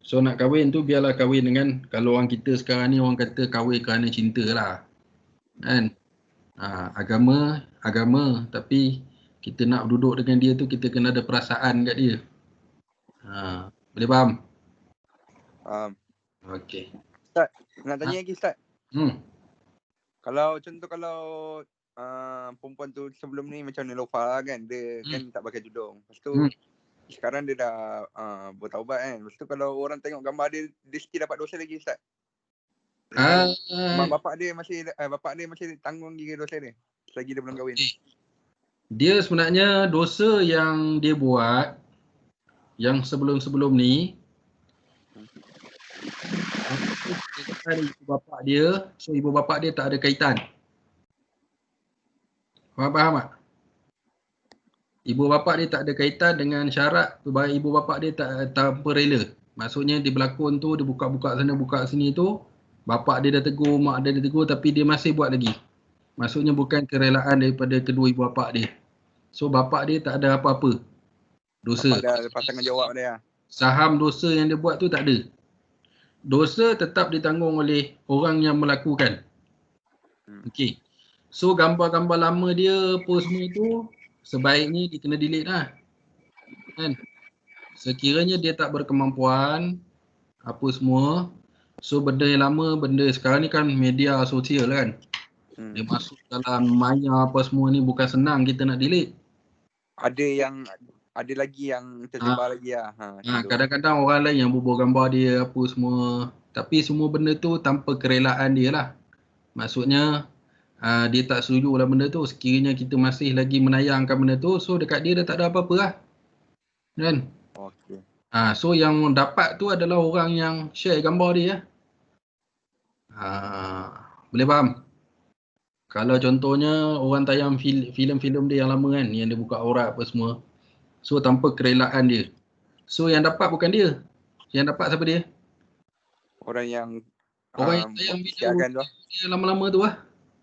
So nak kahwin tu biarlah kahwin dengan, kalau orang kita sekarang ni orang kata kahwin kerana cinta lah. Kan? Agama, tapi kita nak duduk dengan dia tu kita kena ada perasaan kat dia. Boleh faham? Faham. Okey. Ustaz, nak tanya lagi Ustaz. Kalau perempuan tu sebelum ni macam Nelofa kan, dia kan tak pakai tudung. Lepas tu sekarang dia dah bertaubat kan. Lepas tu kalau orang tengok gambar dia, dia still dapat dosa lagi Ustaz. Mak bapak dia masih tanggung kira dosa dia selagi dia belum kahwin. Dia sebenarnya dosa yang dia buat yang sebelum-sebelum ni, ibu bapak dia, so ibu bapak dia tak ada kaitan. Faham tak? Ibu bapak dia tak ada kaitan dengan syarat supaya ibu bapak dia tak tanpa rela. Maksudnya dia berlakon tu, dia buka-buka sana, buka sini tu, bapak dia dah tegur, mak dia dah tegur, tapi dia masih buat lagi. Maksudnya bukan kerelaan daripada kedua ibu bapak dia. So bapak dia tak ada apa-apa dosa. Bapak dah lepas tanggungjawab dia. Saham dosa yang dia buat tu tak ada. Dosa tetap ditanggung oleh orang yang melakukan. Okey. So gambar-gambar lama dia apa semua tu sebaiknya dia kena delete lah. Kan? Sekiranya dia tak berkemampuan apa semua, so benda yang lama, benda sekarang ni kan media sosial kan. Dia masuk dalam maya apa semua ni bukan senang kita nak delete. Ada lagi yang tersebar lagi lah. Kadang-kadang orang lain yang bubuh gambar dia apa semua. Tapi semua benda tu tanpa kerelaan dia lah. Maksudnya dia tak setuju lah benda tu. Sekiranya kita masih lagi menayangkan benda tu, so dekat dia dah tak ada apa-apa lah. Kan? Okay. So yang dapat tu adalah orang yang share gambar dia. Boleh faham? Kalau contohnya orang tayang filem-filem dia yang lama kan, yang dia buka aurat apa semua. So tanpa kerelaan dia. So yang dapat bukan dia. Yang dapat siapa dia? Orang yang tayang video dia lama-lama tu lah.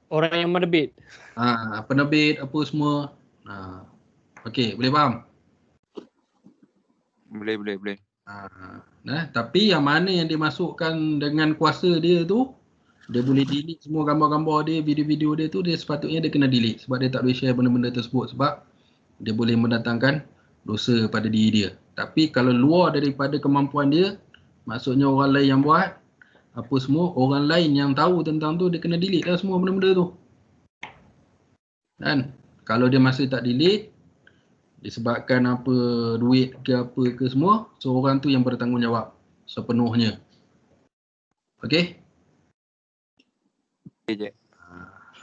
Orang yang menerbit. Penerbit apa semua. Okey, boleh faham? Boleh. Tapi yang mana yang dimasukkan dengan kuasa dia tu, dia boleh delete semua gambar-gambar dia, video-video dia tu, dia sepatutnya dia kena delete. Sebab dia tak boleh share benda-benda tersebut. Sebab dia boleh mendatangkan dosa pada diri dia. Tapi kalau luar daripada kemampuan dia, maksudnya orang lain yang buat, apa semua, orang lain yang tahu tentang tu, dia kena delete lah semua benda-benda tu. Dan kalau dia masih tak delete, disebabkan apa duit ke apa ke semua, so orang tu yang bertanggungjawab sepenuhnya. Okey?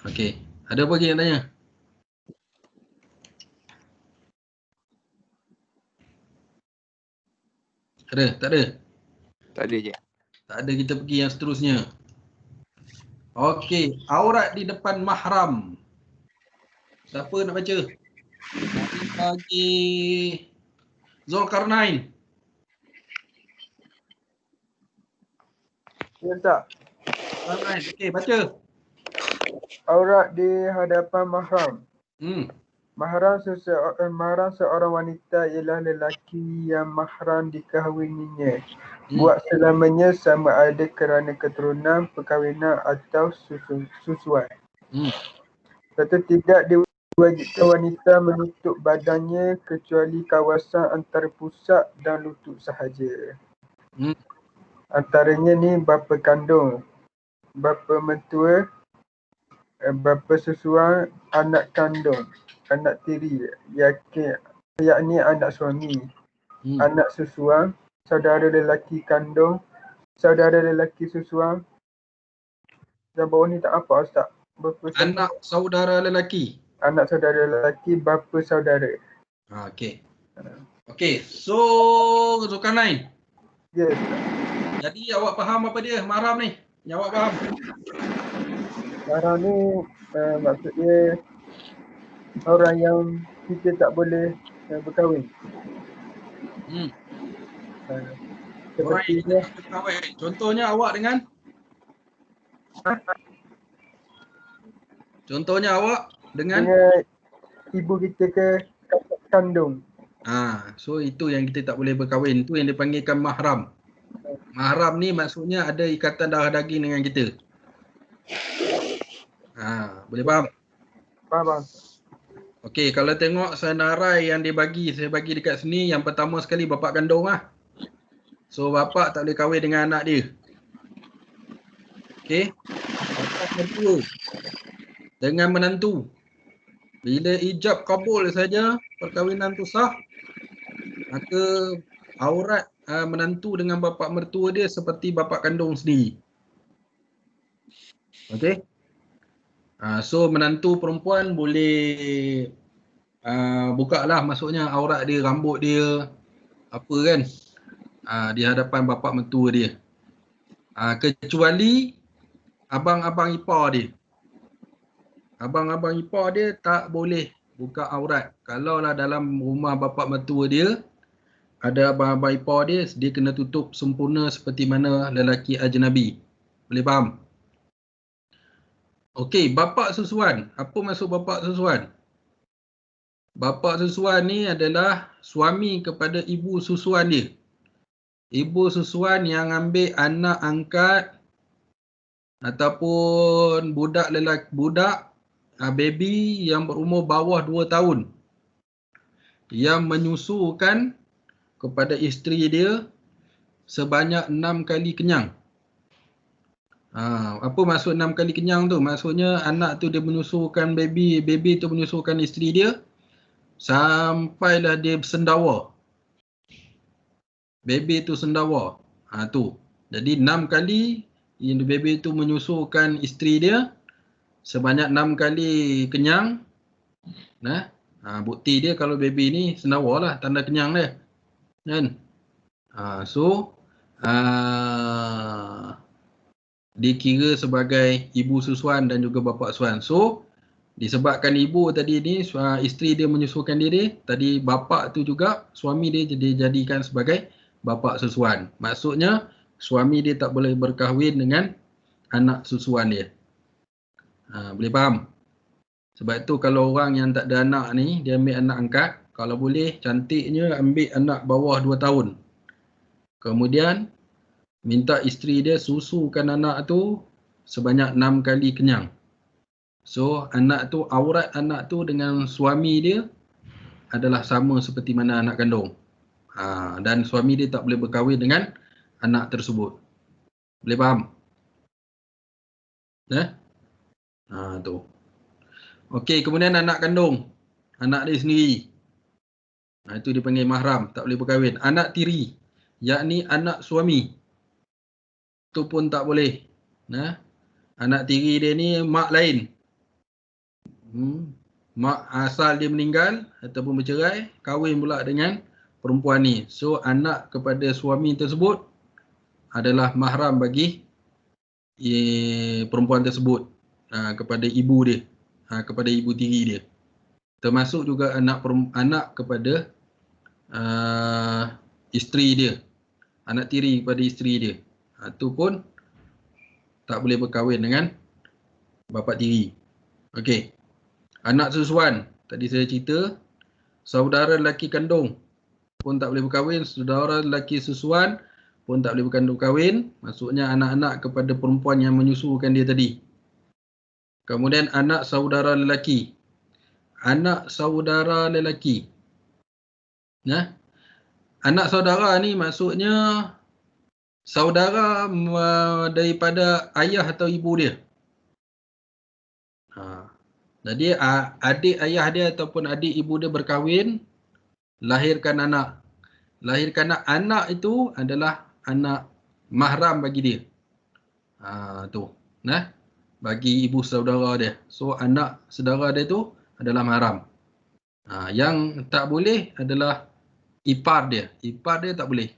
Okey. Ada apa lagi yang tanya? Ada? Tak ada? Tak ada je. Tak ada, kita pergi yang seterusnya. Okey, aurat di depan mahram. Siapa nak baca? Bagi Zulkarnain. Ya tak? Zulkarnain, okey baca. Aurat di hadapan mahram. Mahram seorang wanita ialah lelaki yang mahram dikahwininya. Buat selamanya sama ada kerana keturunan, perkahwinan atau susuan. Serta tidak diwajibkan wanita menutup badannya kecuali kawasan antara pusat dan lutut sahaja. Antaranya ni bapa kandung, bapa mentua, bapa susuan, anak kandung, anak tiri, yakni anak suami, anak susuan, saudara lelaki kandung, saudara lelaki susuan. Dan bawah ni tak apa Ustaz. Anak saudara lelaki. Anak saudara lelaki, bapa saudara. Okey. Okey, so Zulkarnain. Yes. Jadi awak faham apa dia mahram ni? Yang awak faham? Mahram ni maksudnya orang yang kita tak boleh berkahwin. Seperti berkahwin. Contohnya awak dengan? Contohnya awak dengan ibu kita ke kakak kandung. So itu yang kita tak boleh berkahwin. Itu yang dipanggilkan mahram. Mahram ni maksudnya ada ikatan darah daging dengan kita. Boleh faham? Faham. Okey, kalau tengok senarai yang saya bagi dekat sini, yang pertama sekali bapak kandung lah. So bapak tak boleh kahwin dengan anak dia. Okey. Bapak mentua dengan menantu. Bila ijab kabul saja perkahwinan tu sah, maka aurat menantu dengan bapa mertua dia seperti bapa kandung sendiri. Okey. So menantu perempuan boleh buka lah, maksudnya aurat dia, rambut dia, apa kan, di hadapan bapa mertua dia. Kecuali abang-abang ipar dia. Abang-abang ipar dia tak boleh buka aurat. Kalau lah dalam rumah bapa mertua dia ada abang-abang ipar dia, dia kena tutup sempurna seperti mana lelaki ajnabi. Boleh faham? Okey, bapa susuan. Apa maksud bapa susuan? Bapa susuan ni adalah suami kepada ibu susuan dia. Ibu susuan yang ambil anak angkat ataupun budak baby yang berumur bawah 2 tahun yang menyusukan kepada isteri dia sebanyak 6 kali kenyang. Apa maksud 6 kali kenyang tu? Maksudnya anak tu dia menyusukan baby tu menyusukan isteri dia sampailah dia sendawa. Baby tu sendawa. Tu. Jadi 6 kali baby tu menyusukan isteri dia sebanyak 6 kali kenyang. Bukti dia kalau baby ni sendawa lah, tanda kenyang dia. Kan? Dikira sebagai ibu susuan dan juga bapa susuan. So, disebabkan ibu tadi ni, isteri dia menyusukan diri, tadi bapa tu juga, suami dia dijadikan sebagai bapa susuan. Maksudnya, suami dia tak boleh berkahwin dengan anak susuan dia. Boleh faham? Sebab tu kalau orang yang tak ada anak ni, dia ambil anak angkat, kalau boleh cantiknya ambil anak bawah 2 tahun. Kemudian, minta isteri dia susukan anak tu sebanyak 6 kali kenyang. So, aurat anak tu dengan suami dia adalah sama seperti mana anak kandung. Dan suami dia tak boleh berkahwin dengan anak tersebut. Boleh faham? Tu. Okey, kemudian anak kandung. Anak dia sendiri. Itu dipanggil mahram, tak boleh berkahwin. Anak tiri, yakni anak suami. Itu pun tak boleh. Anak tiri dia ni mak lain. Mak asal dia meninggal ataupun bercerai, kahwin pula dengan perempuan ni. So anak kepada suami tersebut adalah mahram bagi perempuan tersebut kepada ibu dia, kepada ibu tiri dia. Termasuk juga anak kepada isteri dia, anak tiri kepada isteri dia. Itu pun tak boleh berkahwin dengan bapa tiri. Okey. Anak susuan, tadi saya cerita, saudara lelaki kandung pun tak boleh berkahwin, saudara lelaki susuan pun tak boleh berkahwin, maksudnya anak-anak kepada perempuan yang menyusukan dia tadi. Kemudian anak saudara lelaki. Anak saudara lelaki. Anak saudara ni maksudnya saudara daripada ayah atau ibu dia. Jadi adik ayah dia ataupun adik ibu dia berkahwin, lahirkan anak. Lahirkan anak itu adalah anak mahram bagi dia. Bagi ibu saudara dia. So anak saudara dia tu adalah mahram. Yang tak boleh adalah ipar dia. Ipar dia tak boleh.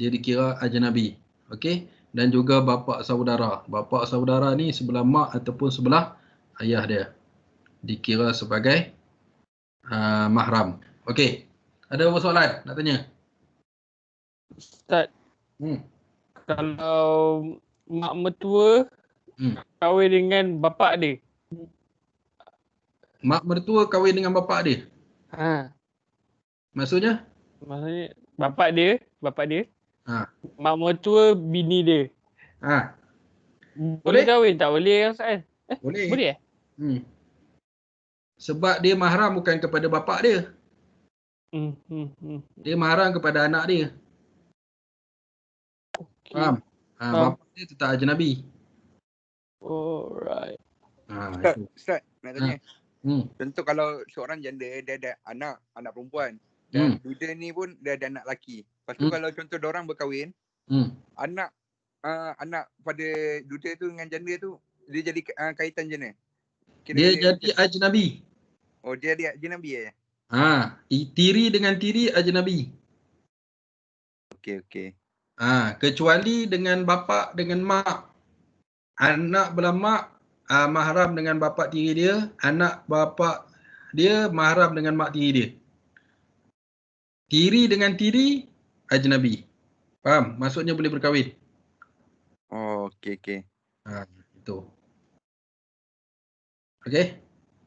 Dia dikira ajnabi. Okey? Dan juga bapa saudara. Bapa saudara ni sebelah mak ataupun sebelah ayah dia. Dikira sebagai mahram. Okey. Ada apa soalan nak tanya? Ustaz. Kalau mak mertua kahwin dengan bapa dia. Mak mertua kahwin dengan bapa dia? Maksudnya? Maksudnya bapa dia. Mak mertua bini dia. Boleh kahwin tak? Boleh Ustaz? Boleh. Boleh Sebab dia mahram bukan kepada bapa dia. Dia mahram kepada anak dia. Faham? Bapa dia tetap ajnabi. Alright. Ustaz, nak tanya. Contoh kalau seorang janda dia ada anak perempuan dan duda ni pun dia ada anak lelaki. Lepas tu kalau contoh diorang berkahwin, anak pada duda tu dengan janda tu dia jadi kaitan macam mana? Dia jadi ajnabi. Oh, dia ajnabi Tiri dengan tiri ajnabi. Okey. Kecuali dengan bapa dengan mak. Anak belah mak mahram dengan bapa tiri dia, anak bapa dia mahram dengan mak tiri dia. Tiri dengan tiri ajnabi. Faham? Maksudnya boleh berkahwin. Oh, okey. Itu. Okey.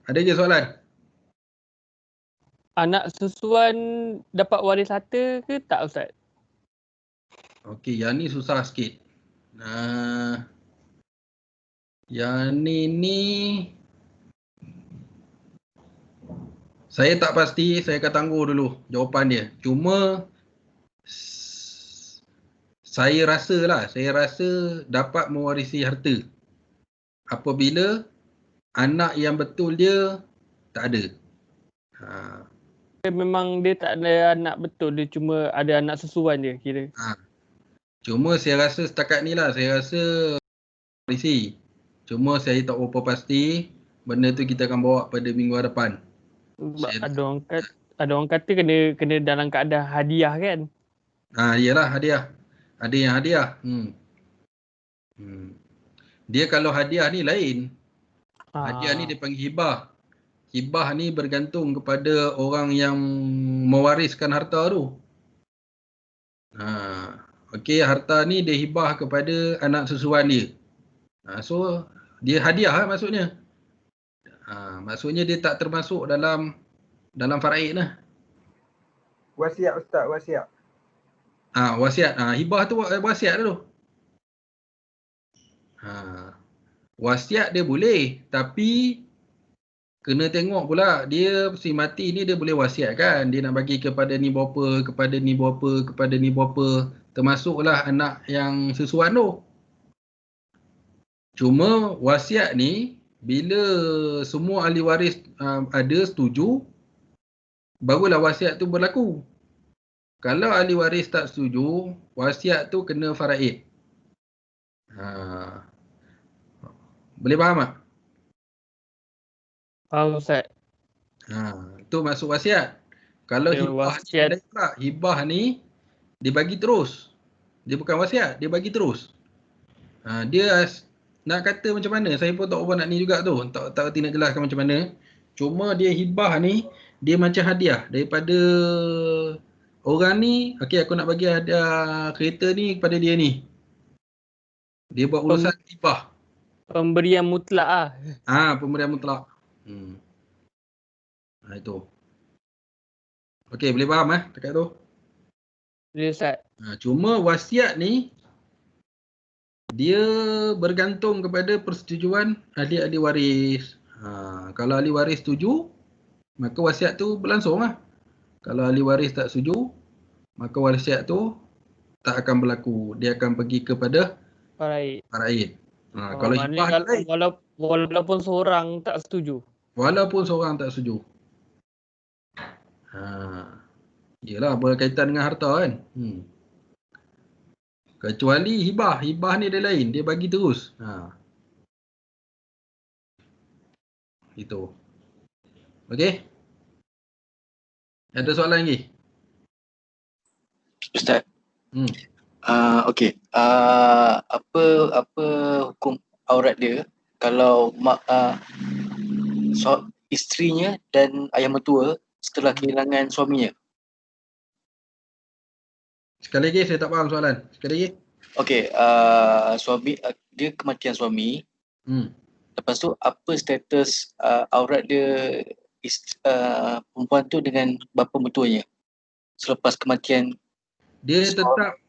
Ada je soalan? Anak susuan dapat waris harta ke tak Ustaz? Okey, yang ni susah sikit. Yang ni saya tak pasti, saya akan tangguh dulu jawapan dia. Cuma saya rasa dapat mewarisi harta apabila anak yang betul dia tak ada. Memang dia tak ada anak betul, dia cuma ada anak sesuan je kira. Cuma saya rasa setakat ni lah, saya rasa warisi. Cuma saya tak berapa pasti, benda tu kita akan bawa pada minggu hadapan. Ada orang kata kena dalam keadaan hadiah kan? Iyalah hadiah. Ada yang hadiah. Dia kalau hadiah ni lain. Hadiah ni dia panggil hibah. Hibah ni bergantung kepada orang yang mewariskan harta tu. Okey, harta ni dia hibah kepada anak susuan dia. So dia hadiah lah maksudnya. Maksudnya dia tak termasuk dalam faraid lah. Wasiat Ustaz, wasiat. Wasiat. Hibah tu wasiat tu. Wasiat dia boleh, tapi kena tengok pula dia si mati ni dia boleh wasiat kan. Dia nak bagi kepada ni berapa, kepada ni berapa, kepada ni berapa. Termasuklah anak yang sesuan tu. Cuma wasiat ni bila semua ahli waris ada setuju, barulah wasiat tu berlaku. Kalau ahli waris tak setuju, wasiat tu kena faraid. Boleh faham tak? Faham Ustaz. Tu masuk wasiat. Kalau hibah ni dia bagi terus. Dia bukan wasiat, dia bagi terus. Dia nak kata macam mana, saya pun tak apa nak ni juga tu. Tak reti nak jelaskan macam mana. Cuma dia hibah ni, dia macam hadiah daripada orang ni. Okey, aku nak bagi hadiah kereta ni kepada dia ni. Dia buat urusan hibah. Pemberian mutlak lah. Pemberian mutlak. Itu. Okey, boleh faham dekat tu? Boleh Ustaz. Cuma wasiat ni dia bergantung kepada persetujuan ahli-ahli waris. Kalau ahli waris setuju, maka wasiat tu berlangsung lah. Kalau ahli waris tak setuju, maka wasiat tu tak akan berlaku. Dia akan pergi kepada faraid. Kalau hibah walaupun seorang tak setuju. Walaupun seorang tak setuju. Yelah, berkaitan dengan harta kan. Kecuali hibah. Hibah ni dia lain. Dia bagi terus. Itu. Okey? Ada soalan lagi? Ustaz. Okey. Apa hukum aurat dia kalau isterinya dan ayah mertua setelah kehilangan suaminya? Sekali lagi saya tak faham soalan. Sekali lagi. Okey, suami dia kematian suami. Lepas tu apa status aurat dia perempuan tu dengan bapa mertuanya selepas kematian? Dia tetap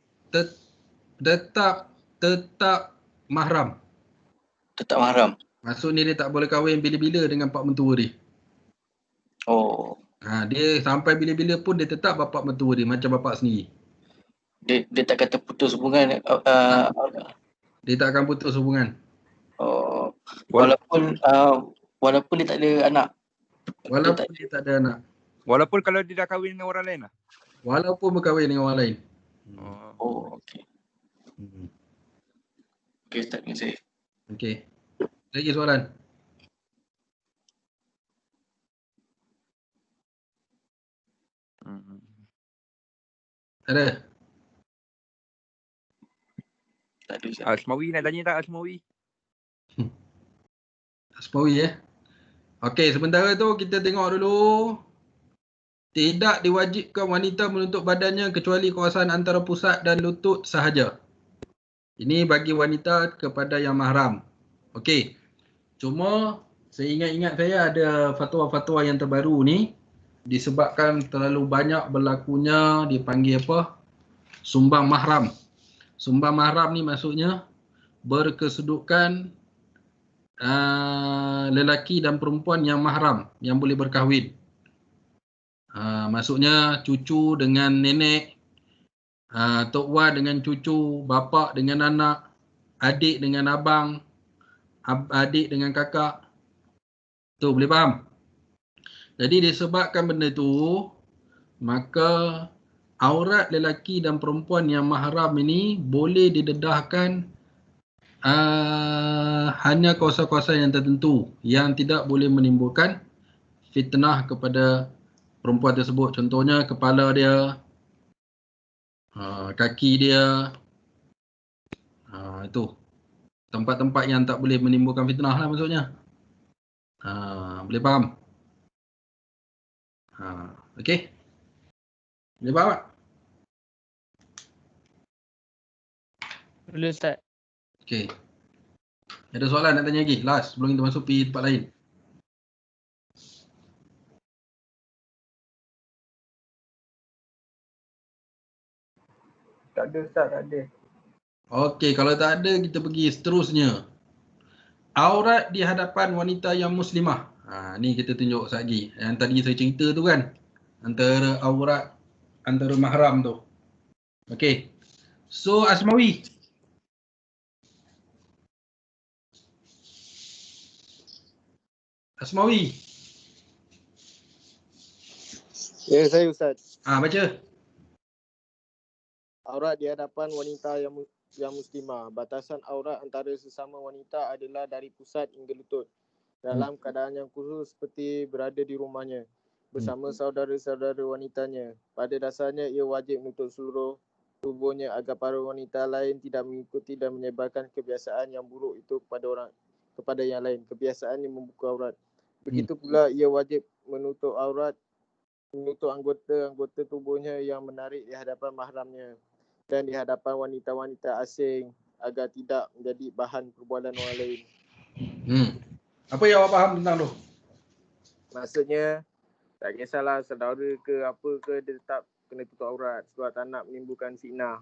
mahram. Tetap mahram. Maksudnya dia tak boleh kahwin bila-bila dengan pak mentua dia. Dia sampai bila-bila pun dia tetap bapa mentua dia macam bapa sendiri. Dia tak kata putus hubungan. Dia tak akan putus hubungan. Walaupun dia tak ada anak. Walaupun dia tak ada anak. Walaupun kalau dia dah kahwin dengan orang lain lah. Walaupun berkahwin dengan orang lain. Okey. Okey, Ustaz, terima kasih. Okey. Lagi soalan? Ada? Tak ada. Asmawi nak tanya tak Asmawi? Asmawi Okey, sementara tu kita tengok dulu. Tidak diwajibkan wanita menutup badannya kecuali kawasan antara pusat dan lutut sahaja. Ini bagi wanita kepada yang mahram. Okey. Cuma saya ingat saya ada fatwa-fatwa yang terbaru ni disebabkan terlalu banyak berlakunya dipanggil apa? Sumbang mahram. Sumbang mahram ni maksudnya berkesedukan lelaki dan perempuan yang mahram yang boleh berkahwin. Maksudnya cucu dengan nenek, Tok Wan dengan cucu, bapa dengan anak, adik dengan abang, adik dengan kakak. Tu boleh faham? Jadi disebabkan benda tu, maka aurat lelaki dan perempuan yang mahram ini boleh didedahkan hanya kawasan-kawasan yang tertentu yang tidak boleh menimbulkan fitnah kepada perempuan tersebut. Contohnya kepala dia, kaki dia, itu tempat-tempat yang tak boleh menimbulkan fitnah lah maksudnya. Boleh faham? Okey. Boleh faham tak? Boleh Ustaz. Okey. Ada soalan nak tanya lagi? Last sebelum kita masuk pergi tempat lain. Tak ada Ustaz, tak ada. Okey, kalau tak ada kita pergi seterusnya. Aurat di hadapan wanita yang muslimah. Ni kita tunjuk sekejap lagi. Yang tadi saya cerita tu kan. Antara aurat, antara mahram tu. Okey. So Asmawi. Asmawi. Ya, saya Ustaz. Baca. Aurat di hadapan wanita yang muslimah. Batasan aurat antara sesama wanita adalah dari pusat hingga lutut. Dalam keadaan yang khusus seperti berada di rumahnya bersama saudara-saudara wanitanya. Pada dasarnya ia wajib menutup seluruh tubuhnya agar para wanita lain tidak mengikuti dan menyebarkan kebiasaan yang buruk itu kepada yang lain. Kebiasaan yang membuka aurat. Begitu pula ia wajib menutup anggota-anggota tubuhnya yang menarik di hadapan mahramnya dan di hadapan wanita-wanita asing agar tidak menjadi bahan perbualan orang lain. Apa yang awak faham tentang tu? Maksudnya, tak kisahlah saudara ke apa ke, dia tetap kena tutup aurat sebab tak nak menimbulkan fitnah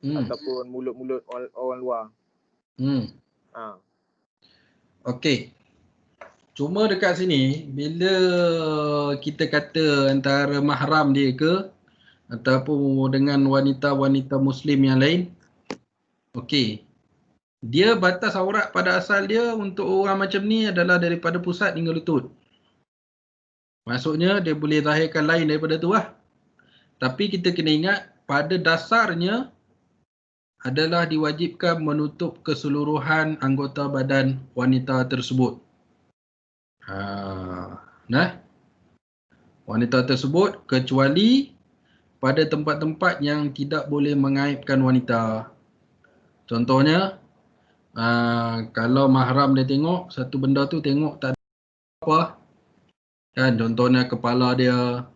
ataupun mulut-mulut orang luar. Okey. Cuma dekat sini, bila kita kata antara mahram dia ke ataupun dengan wanita-wanita muslim yang lain, okey. Dia batas aurat pada asal dia untuk orang macam ni adalah daripada pusat hingga lutut. Maksudnya dia boleh zahirkan lain daripada tu lah. Tapi kita kena ingat pada dasarnya adalah diwajibkan menutup keseluruhan anggota badan wanita tersebut. Wanita tersebut kecuali pada tempat-tempat yang tidak boleh mengaibkan wanita. Contohnya, kalau mahram dia tengok satu benda tu, tengok tak ada apa kan, contohnya kepala dia,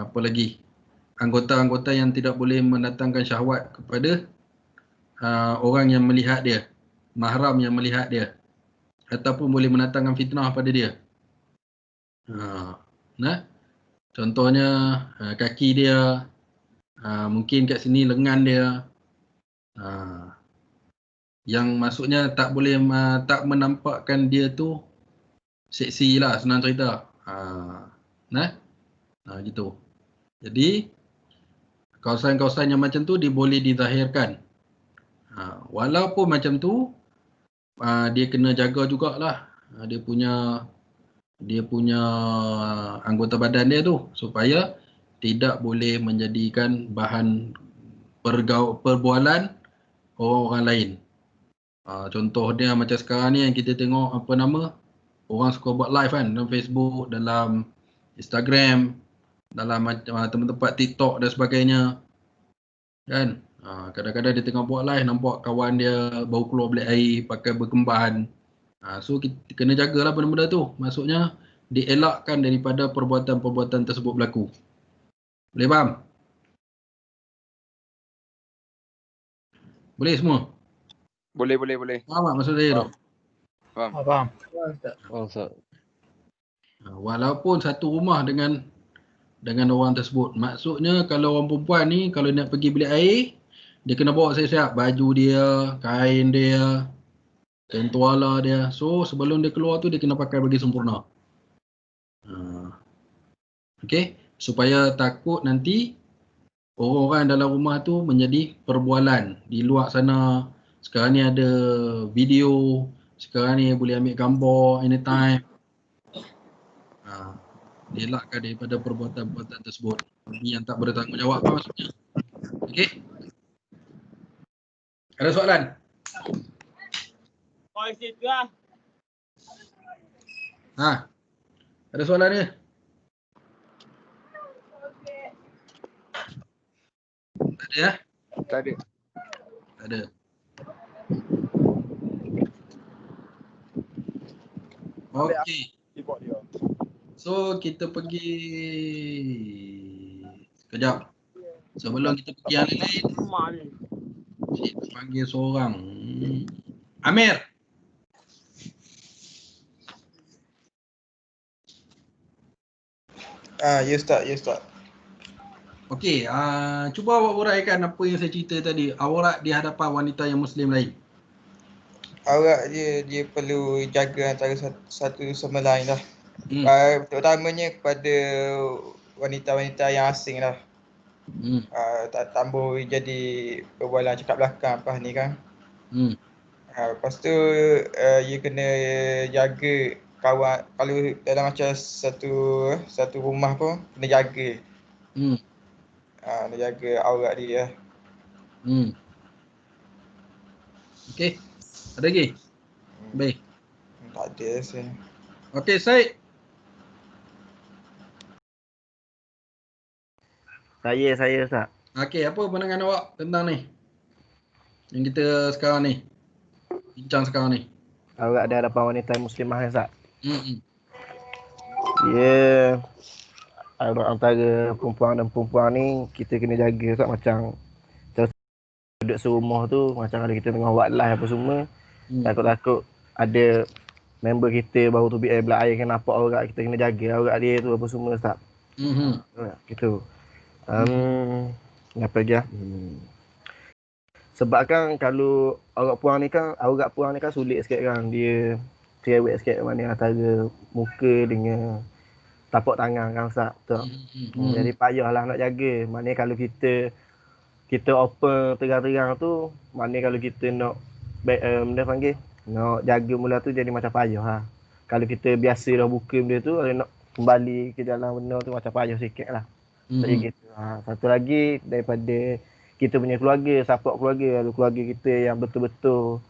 apa lagi, anggota-anggota yang tidak boleh mendatangkan syahwat kepada orang yang melihat dia, mahram yang melihat dia, ataupun boleh mendatangkan fitnah pada dia. Contohnya kaki dia, mungkin kat sini lengan dia, yang maksudnya tak boleh tak menampakkan dia tu seksi lah, senang cerita. Gitu. Jadi kawasan-kawasan yang macam tu dia boleh dizahirkan. Walaupun macam tu dia kena jaga jugalah dia punya anggota badan dia tu supaya tidak boleh menjadikan bahan perbualan orang lain. Contoh dia macam sekarang ni yang kita tengok orang suka buat live kan dalam Facebook, dalam Instagram, dalam tempat-tempat TikTok dan sebagainya kan. Kadang-kadang dia tengah buat live, nampak kawan dia baru keluar bilik air pakai berkemban. So kita kena jagalah benda-benda tu. Maksudnya dielakkan daripada perbuatan-perbuatan tersebut berlaku. Boleh faham? Boleh semua? Boleh. Faham tak maksud saya tu? Faham. Walaupun satu rumah dengan orang tersebut. Maksudnya kalau orang perempuan ni, kalau nak pergi bilik air, dia kena bawa siap-siap baju dia, kain dia, kain tuala dia. So sebelum dia keluar tu dia kena pakai bagi sempurna. Okey, supaya takut nanti orang-orang dalam rumah tu menjadi perbualan. Di luar sana sekarang ni ada video, sekarang ni boleh ambil gambar anytime. Dielakkan daripada perbuatan-perbuatan tersebut. Ini yang tak bertanggungjawab apa maksudnya. Okey. Ada soalan? Ada soalan ni? Tak ada ya? Tak ada. Tak ada. Okey. So kita pergi sekejap. Sebelum kita pergi yang lain, kita panggil seorang. Amir. Ya Ustaz. Okey, cuba awak uraikan apa yang saya cerita tadi, aurat di hadapan wanita yang muslim lain. Aurat dia perlu jaga antara satu sama lain lah. Terutamanya kepada wanita-wanita yang asing lah. Tak tambah jadi perbualan cakap belakang apa ni kan. Lepas tu you kena jaga kawan, kalau dalam macam satu rumah pun kena jaga. Kena jaga aurat dia. Okey. Ada lagi? Baik. Tak ada saya. Okey, Syed. Saya Ustaz. Okey, apa pandangan awak tentang ni? Yang kita sekarang ni bincang sekarang ni. Aurat di hadapan wanita muslimah Ustaz. Ya, aurat antara perempuan dan perempuan ni kita kena jaga Ustaz, macam duduk serumah tu, macam kalau kita tengah buat live apa semua, takut-takut ada member kita baru tu belah air kan nampak aurat, kita kena jaga aurat dia tu apa semua Ustaz. Gitu. Apa lagi sebab kan kalau aurat puang ni kan sulit sikit kan, dia cerewet sikit mana antara muka dengan tapak tangan kan Ustaz. Jadi payahlah nak jaga. Maknanya kalau kita open terang-terang tu, maknanya kalau kita nak nak jaga mula tu jadi macam payah lah. Kalau kita biasa dah buka benda tu, kalau nak kembali ke jalan benar tu macam payah sikit lah. Jadi gitu. Satu lagi daripada kita punya keluarga, support keluarga kita yang betul-betul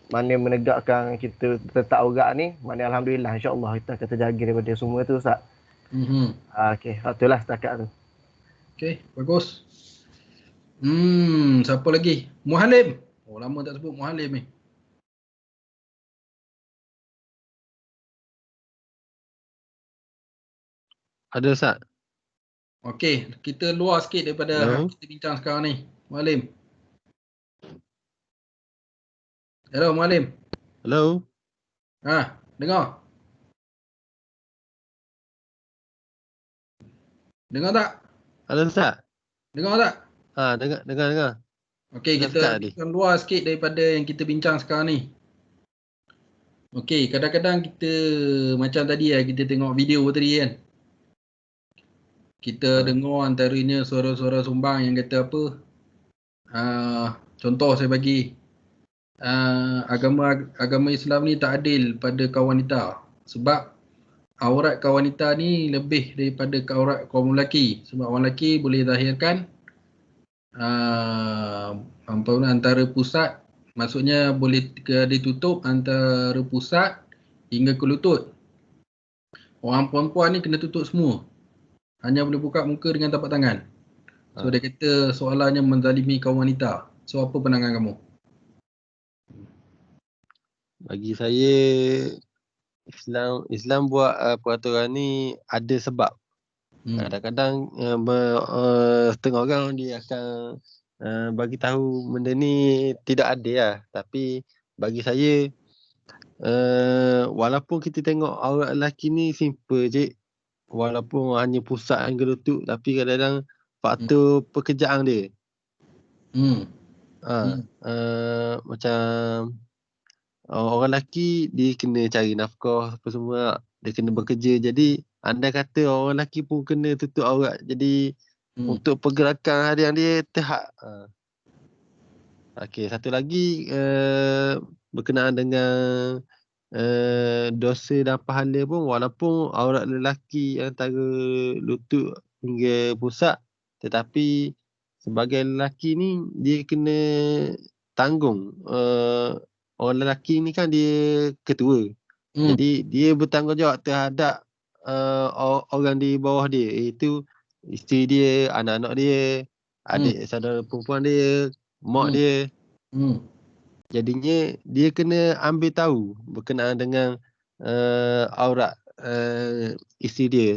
mana menegakkan kita tetap aurat ni, mana alhamdulillah insya-Allah kita akan terjaga daripada semua tu Ustaz. Okey, itulah setakat tu. Okey, bagus. Siapa lagi? Muhalim. Oh, lama tak sebut Muhalim ni. Ada Ustaz. Okey, kita luar sikit daripada kita bincang sekarang ni. Muhalim. Hello Muhalim. Hello. Dengar? Dengar tak? Halo Ustaz. Dengar tak? Dengar. Okey, kita luar sikit daripada yang kita bincang sekarang ni. Okey, kadang-kadang kita macam tadi kita tengok video tadi kan. Kita dengar antaranya suara-suara sumbang yang kata apa? Contoh saya bagi. Agama Islam ni tak adil pada kaum wanita. Sebab aurat kaum wanita ni lebih daripada aurat kaum lelaki. Sebab orang lelaki boleh zahirkan antara pusat, maksudnya boleh ditutup antara pusat hingga ke lutut. Orang perempuan ni kena tutup semua. Hanya boleh buka muka dengan tapak tangan. So dia kata soalannya menzalimi kaum wanita. So apa pandangan kamu? Bagi saya Islam buat peraturan ni ada sebab. Kadang-kadang setengah orang dia akan bagi tahu benda ni tidak adil lah. Tapi bagi saya walaupun kita tengok aurat lelaki ni simple je, walaupun hanya pusat hingga lutut, tapi kadang-kadang faktor pekerjaan dia. Macam orang lelaki dia kena cari nafkah apa semua, dia kena bekerja. Jadi andai kata orang lelaki pun kena tutup aurat, jadi Untuk pergerakan harian dia terhad. Okey, satu lagi berkenaan dengan dosa dan pahala pun, walaupun aurat lelaki antara lutut hingga pusat, tetapi sebagai lelaki ni dia kena tanggung. Orang lelaki ni kan dia ketua. Jadi dia bertanggungjawab terhadap orang di bawah dia, iaitu isteri dia, anak-anak dia, adik saudara perempuan dia, mak dia. Jadinya dia kena ambil tahu berkenaan dengan aurat isteri dia.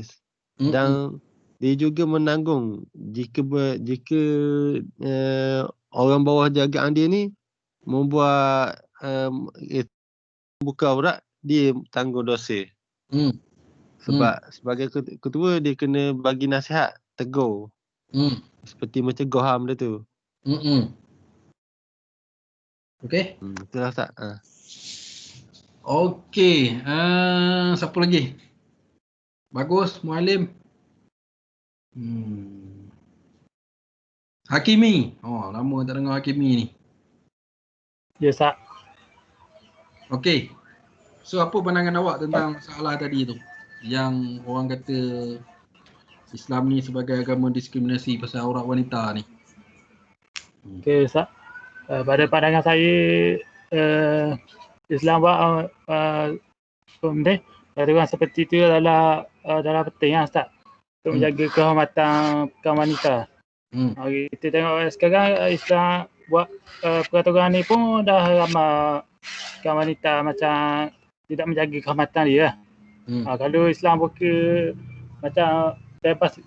Dan dia juga menanggung jika orang bawah jagaan dia ni membuat buka aurat, dia tanggung dosa. Sebab sebagai ketua dia kena bagi nasihat, tegur. Seperti mencegah benda tu. Okey. Itulah Ustaz. Okey. Siapa lagi? Bagus, Mualim. Hakimi. Lama tak dengar Hakimi ni. Ya, Ustaz. Okey. So apa pandangan awak tentang masalah tadi tu? Yang orang kata Islam ni sebagai agama diskriminasi pasal aurat wanita ni. Okey, Ustaz. Pada pandangan saya, Islam buat peraturan seperti itu adalah penting lah, Ustaz, untuk menjaga kehormatan kaum wanita. Kita tengok sekarang Islam buat peraturan ni pun dah ramai kaum wanita macam tidak menjaga kehormatan dia. Kalau Islam buka macam bebas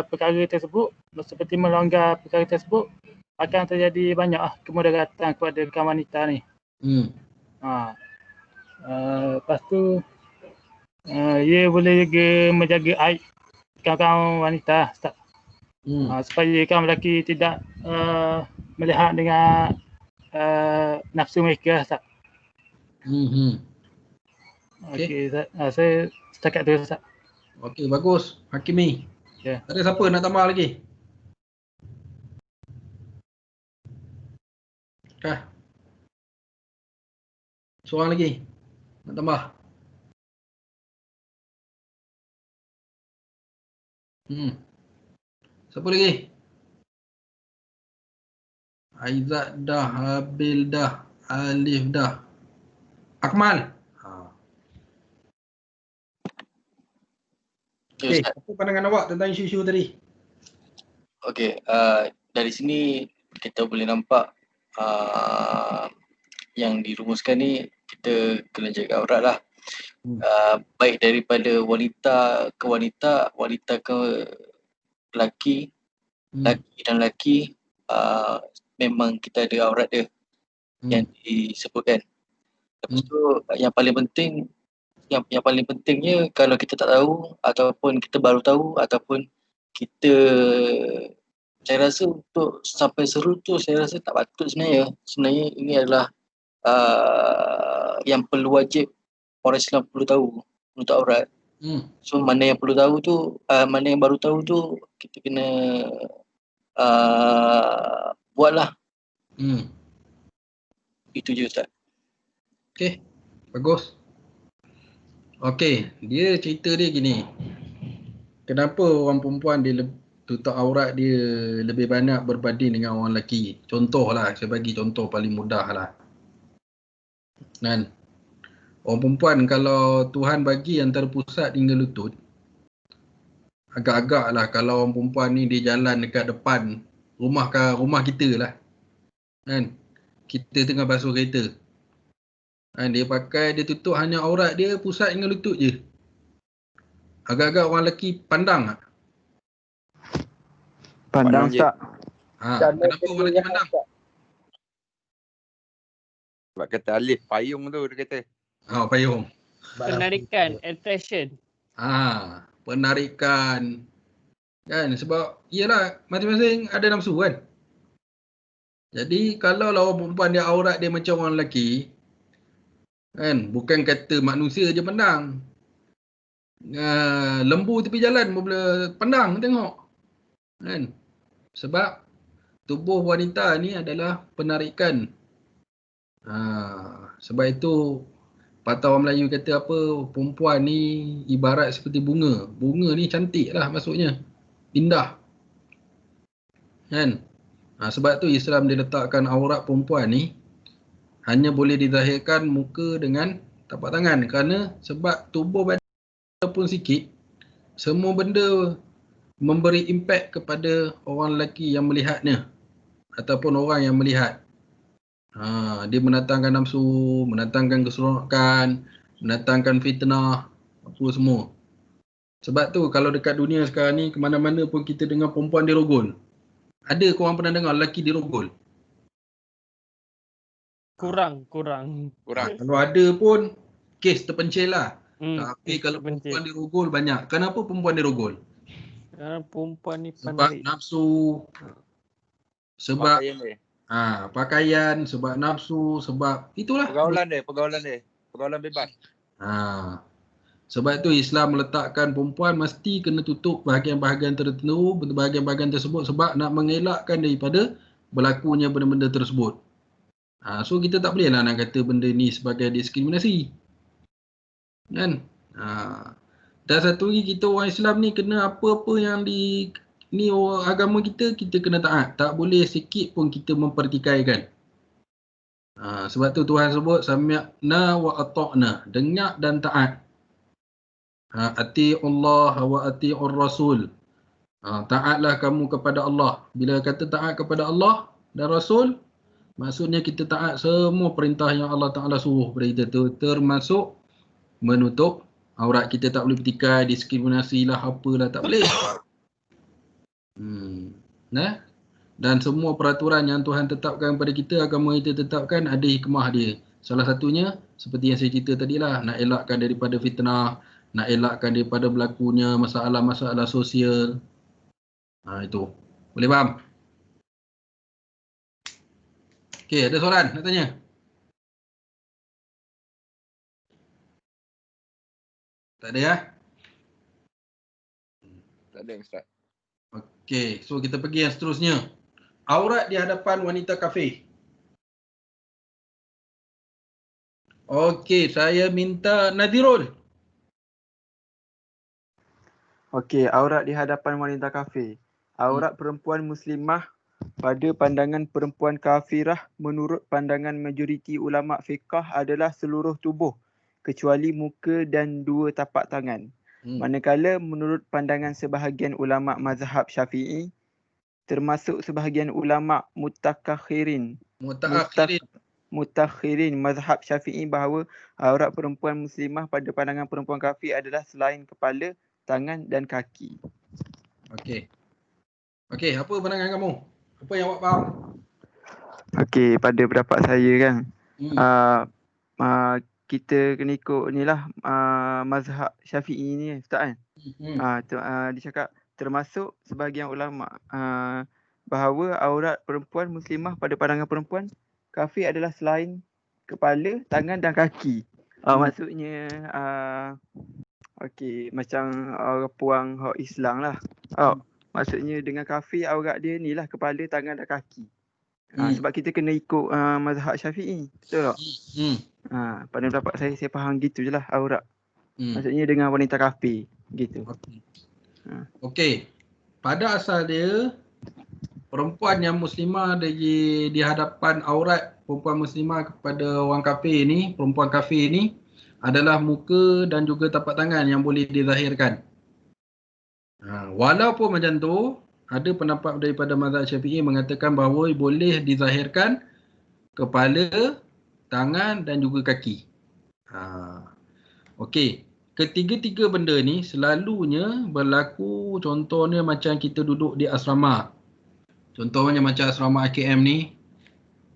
perkara tersebut, seperti melonggar perkara tersebut, akan terjadi banyak kemudaratan kepada kaum wanita ni. Lepas tu ia boleh juga menjaga aib kaum wanita, Ustaz. Supaya kaum lelaki tidak melihat dengan nafsu mereka, Ustaz. Okey, saya setakat tu, Ustaz. Okey, bagus. Hakimi. Ada siapa nak tambah lagi? Seorang lagi nak tambah? Siapa lagi? Aizat dah, Habil dah, Alif dah. Akmal. Okey, apa pandangan awak tentang isu-isu tadi? Okey, dari sini kita boleh nampak yang dirumuskan ni kita kena jaga aurat lah. Baik daripada wanita ke wanita, wanita ke lelaki, lelaki dan lelaki, memang kita ada aurat dia yang disebutkan. Lepas tu yang paling penting, yang paling pentingnya kalau kita tak tahu ataupun kita baru tahu ataupun kita, saya rasa untuk sampai seru tu saya rasa tak patut sebenarnya. Sebenarnya ini adalah yang perlu wajib orang Islam perlu tahu untuk aurat. So mana yang perlu tahu tu, mana yang baru tahu tu kita kena buatlah. Itu je, Ustaz. Okey, bagus. Okey, dia cerita dia gini. Kenapa orang perempuan dia tutup aurat dia lebih banyak berbanding dengan orang lelaki? Contohlah, saya bagi contoh paling mudah lah. Kan? Orang perempuan kalau Tuhan bagi antara pusat hingga lutut, agak-agak lah kalau orang perempuan ni dia jalan dekat depan rumah kita lah. Kan? Kita tengah basuh kereta. Dia pakai, dia tutup hanya aurat dia pusat hingga lutut je. Agak-agak orang lelaki pandang tak? Pandang tak? Kenapa orang lelaki pandang? Sebab kata Alif, payung tu dia kata. Payung. Penarikan, attraction. Penarikan. Kan, sebab iyalah masing-masing ada nafsu kan. Jadi kalau orang perempuan dia aurat dia macam orang lelaki, kan, bukan kata manusia je pandang. Lembu tepi jalan pun boleh pandang tengok. Kan? Sebab tubuh wanita ni adalah penarikan. Sebab itu patah orang Melayu kata apa, perempuan ni ibarat seperti bunga. Bunga ni cantik lah maksudnya. Indah. Kan? Sebab tu Islam dia letakkan aurat perempuan ni hanya boleh dizahirkan muka dengan tapak tangan. Kerana sebab tubuh badan pun sikit, semua benda memberi impak kepada orang lelaki yang melihatnya ataupun orang yang melihat. Dia mendatangkan nafsu, mendatangkan keseronokan, mendatangkan fitnah, apa semua. Sebab tu kalau dekat dunia sekarang ni, ke mana-mana pun kita dengar perempuan dirogol. Ada korang pernah dengar lelaki dirogol? Kurang. Kalau ada pun kes terpencil lah. Tapi kalau perempuan dirogol banyak. Kenapa perempuan dirogol? Kerana perempuan ni sebab nafsu. Sebab pakaian, sebab nafsu, sebab itulah. Pergaulan dia. Pergaulan bebas. Sebab itu Islam meletakkan perempuan mesti kena tutup bahagian-bahagian tertentu, bahagian-bahagian tersebut sebab nak mengelakkan daripada berlakunya benda-benda tersebut. So kita tak boleh lah nak kata benda ni sebagai diskriminasi. Kan? Dan satu lagi, kita orang Islam ni kena apa-apa yang ni agama kita kena taat. Tak boleh sikit pun kita mempertikaikan. Sebab tu Tuhan sebut sami'na wa ata'na, dengar dan taat. Ati'ullah wa ati'ur rasul. Taatlah kamu kepada Allah. Bila kata taat kepada Allah dan Rasul, maksudnya kita taat semua perintah yang Allah Ta'ala suruh kepada kita tu, termasuk menutup aurat. Kita tak boleh petikai, diskriminasi lah, apalah, tak boleh. Dan semua peraturan yang Tuhan tetapkan kepada kita, agama kita tetapkan, ada hikmah dia. Salah satunya seperti yang saya cerita tadi lah, nak elakkan daripada fitnah, nak elakkan daripada berlakunya masalah-masalah sosial. Itu. Boleh faham? Okey, ada soalan nak tanya? Tak ada ya? Tak ada Ustaz. Okey, so kita pergi yang seterusnya. Aurat di hadapan wanita kafir. Okey, saya minta Nadirul. Okey, aurat di hadapan wanita kafir. Aurat perempuan muslimah pada pandangan perempuan kafirah menurut pandangan majoriti ulama fiqh adalah seluruh tubuh kecuali muka dan dua tapak tangan. Manakala menurut pandangan sebahagian ulama mazhab Syafi'i, termasuk sebahagian ulama mutakhirin mazhab Syafi'i, bahawa aurat perempuan muslimah pada pandangan perempuan kafir adalah selain kepala, tangan dan kaki. Okey, apa pandangan kamu? Apa yang awak faham? Okey, pada pendapat saya kan, kita kena ikut ni lah, mazhab Syafi'i ni Ustaz kan. Dia cakap termasuk sebahagian ulama bahawa aurat perempuan muslimah pada pandangan perempuan kafir adalah selain kepala, tangan dan kaki. Maksudnya okey, macam orang puang hak Islam lah. Maksudnya dengan kafir aurat dia ni lah kepala, tangan dan kaki. Sebab kita kena ikut mazhab Syafi'i. Betul tak? Pada pendapat saya faham gitu je lah aurat. Maksudnya dengan wanita kafir gitu. Okey. Pada asal dia, perempuan yang muslimah di hadapan aurat perempuan muslimah kepada orang kafir ni, perempuan kafir ni adalah muka dan juga tapak tangan yang boleh dizahirkan. Walaupun macam tu, ada pendapat daripada mazhab Syafi'i mengatakan bahawa boleh dizahirkan kepala, tangan dan juga kaki. Okey, ketiga-tiga benda ni selalunya berlaku, contohnya macam kita duduk di asrama. Contohnya macam asrama AKM ni,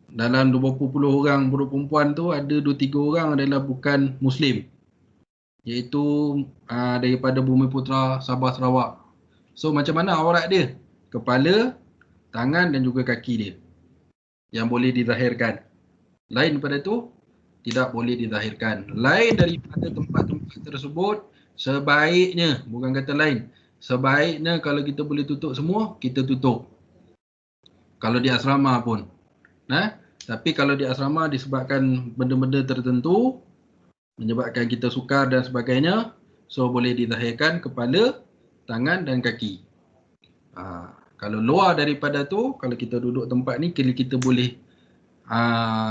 dalam 20 orang budak perempuan tu ada 2-3 orang adalah bukan Muslim. Iaitu daripada Bumiputra, Sabah, Sarawak. So macam mana aurat dia? Kepala, tangan dan juga kaki dia yang boleh dizahirkan. Lain daripada tu, tidak boleh dizahirkan. Lain daripada tempat-tempat tersebut, sebaiknya, bukan kata lain, sebaiknya kalau kita boleh tutup semua, kita tutup. Kalau di asrama pun. Tapi kalau di asrama disebabkan benda-benda tertentu, menyebabkan kita sukar dan sebagainya, so boleh dizahirkan kepala, tangan dan kaki. Kalau luar daripada tu, kalau kita duduk tempat ni, kita boleh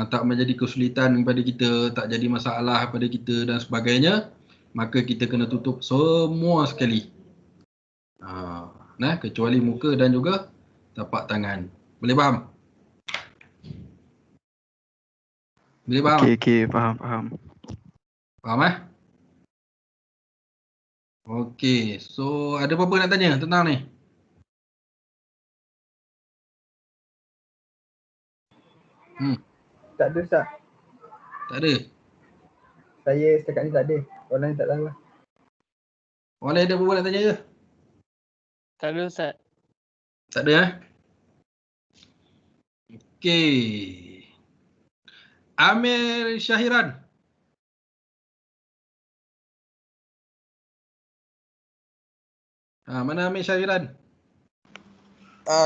tak menjadi kesulitan kepada kita, tak jadi masalah pada kita dan sebagainya, maka kita kena tutup semua sekali. Kecuali muka dan juga tapak tangan. Boleh faham? Boleh faham? Okey, faham. Faham Okey, so ada apa-apa nak tanya tentang ni? Tak ada, Ustaz. Tak ada? Saya setakat ni tak ada. Orang lain tak tahu lah. Orang lain ada apa-apa nak tanya ke? Tak ada, Ustaz. Tak ada Okey. Amir Syahiran. Mana Amir Syahiran?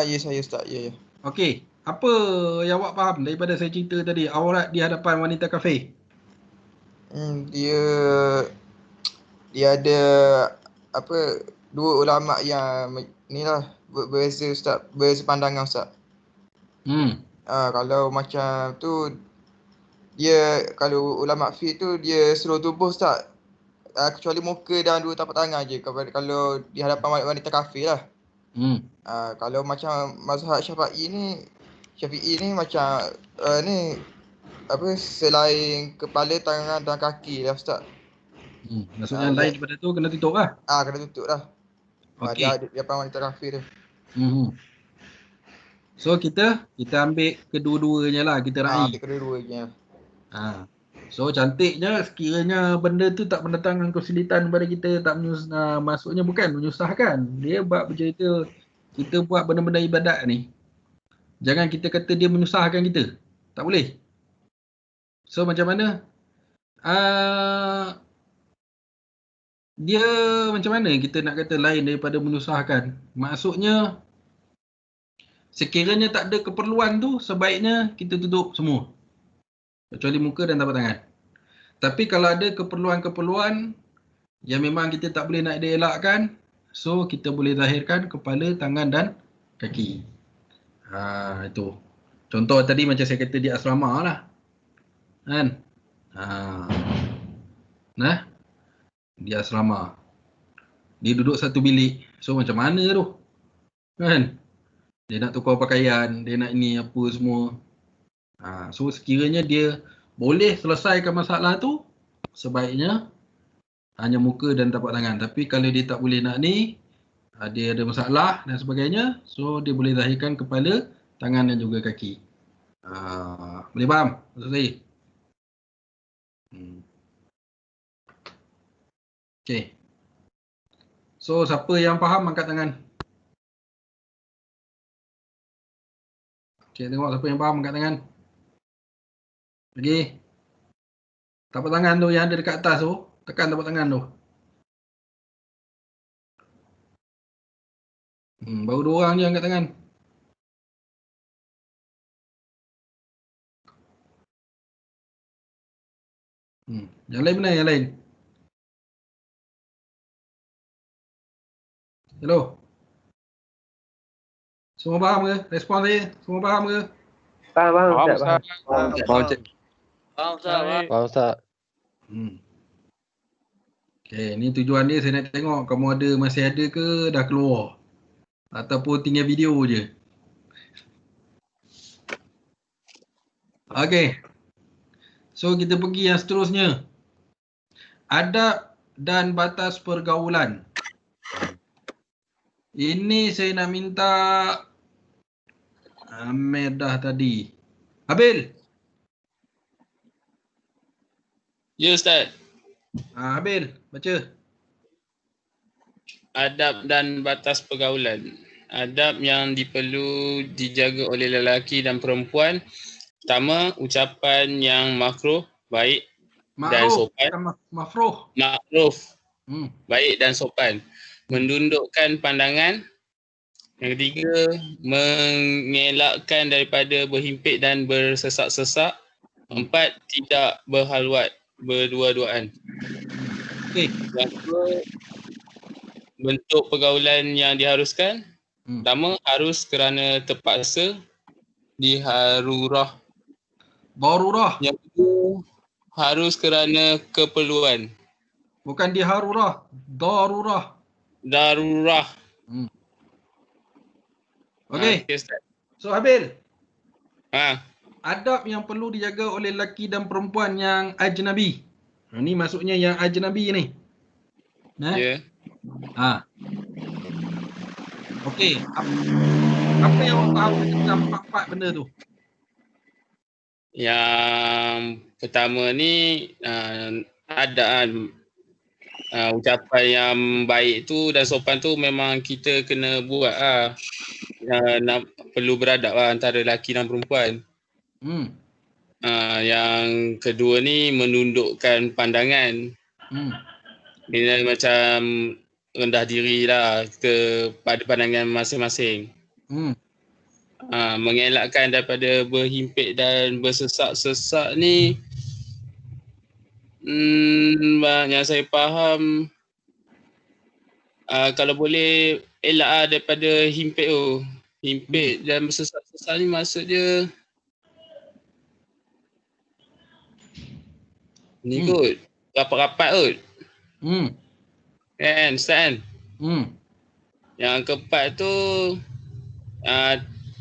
Ya saya Ustaz. Ya. Okey. Apa yang awak faham daripada saya cerita tadi, aurat di hadapan wanita kafir? Dia ada dua ulama yang inilah berbeza Ustaz, berbeza pandangan Ustaz. Kalau macam tu, dia kalau ulama fiqh tu dia seluruh tubuh Ustaz, kecuali muka dan dua tapak tangan je kalau di hadapan wanita kafir lah. Kalau macam mazhab Syafi'i ni macam selain kepala, tangan dan kaki lah Ustaz. Maksudnya lain daripada tu kena tutup lah. Kena tutup lah. Dia ada hadapan wanita kafir tu. So kita ambil kedua-duanya lah, kita raih. Ambil kedua-duanya. So cantiknya sekiranya benda tu tak mendatangkan kesulitan kepada kita, tak maksudnya bukan menyusahkan. Dia buat bercerita kita buat benda-benda ibadat ni. Jangan kita kata dia menyusahkan kita. Tak boleh. So macam mana? Dia macam mana kita nak kata lain daripada menyusahkan? Maksudnya sekiranya tak ada keperluan tu, sebaiknya kita tutup semua. Kecuali muka dan tapak tangan. Tapi kalau ada keperluan-keperluan yang memang kita tak boleh nak elakkan, so kita boleh zahirkan kepala, tangan dan kaki. Itu. Contoh tadi macam saya kata di asrama lah. Kan? Di asrama. Dia duduk satu bilik. So macam mana tu? Kan? Dia nak tukar pakaian, dia nak ini apa semua. So sekiranya dia boleh selesaikan masalah tu, sebaiknya hanya muka dan tapak tangan. Tapi kalau dia tak boleh nak ni, dia ada masalah dan sebagainya, so dia boleh zahirkan kepala, tangan dan juga kaki. Boleh faham maksud saya? Okay. So siapa yang faham angkat tangan. Okay, tengok siapa yang faham angkat tangan. Lagi. Tapak tangan tu yang ada dekat atas tu, tekan tapak tangan tu. Baru 2 orang je angkat tangan. Yang lain mana yang lain? Hello. Semua faham ke? Respon saya. Semua faham ke? Faham. Faham Ustaz. Okay, ni tujuan dia saya nak tengok kamu masih ada ke dah keluar. Ataupun tinggal video je. Okay. So kita pergi yang seterusnya. Adab dan batas pergaulan. Ini saya nak minta Ahmed dah tadi. Habil. Ya Ustaz. Habil, baca. Adab dan batas pergaulan. Adab yang diperlu dijaga oleh lelaki dan perempuan. Pertama, ucapan yang makruh, baik dan sopan. Makruh. Baik dan sopan. Menundukkan pandangan. Yang ketiga, mengelakkan daripada berhimpit dan bersesak-sesak. 4, tidak berhalwat berdua-duaan. Okey. Yang kedua, bentuk pergaulan yang diharuskan. Pertama, harus kerana terpaksa. Diharurah. Darurah. Yang kedua, harus kerana keperluan. Bukan diharurah, darurah. Darurah. Okey. Okay, Ustaz. So Habil. Adab yang perlu dijaga oleh lelaki dan perempuan yang ajnabi. Ni maksudnya yang ajnabi ni. Ya. Okey. Apa yang awak faham tentang 4 benda tu? Yang pertama ni ada ucapan yang baik tu dan sopan tu memang kita kena buat perlu beradab antara lelaki dan perempuan. Yang kedua ni menundukkan pandangan. Dia macam rendah diri lah kepada pandangan masing-masing. Mengelakkan daripada berhimpit dan bersesak-sesak ni yang saya faham kalau boleh elak daripada himpit tu. Himpit dan bersesak-sesak ni maksud dia ni kot, rapat-rapat kot. Kan Ustaz kan? Yang keempat tu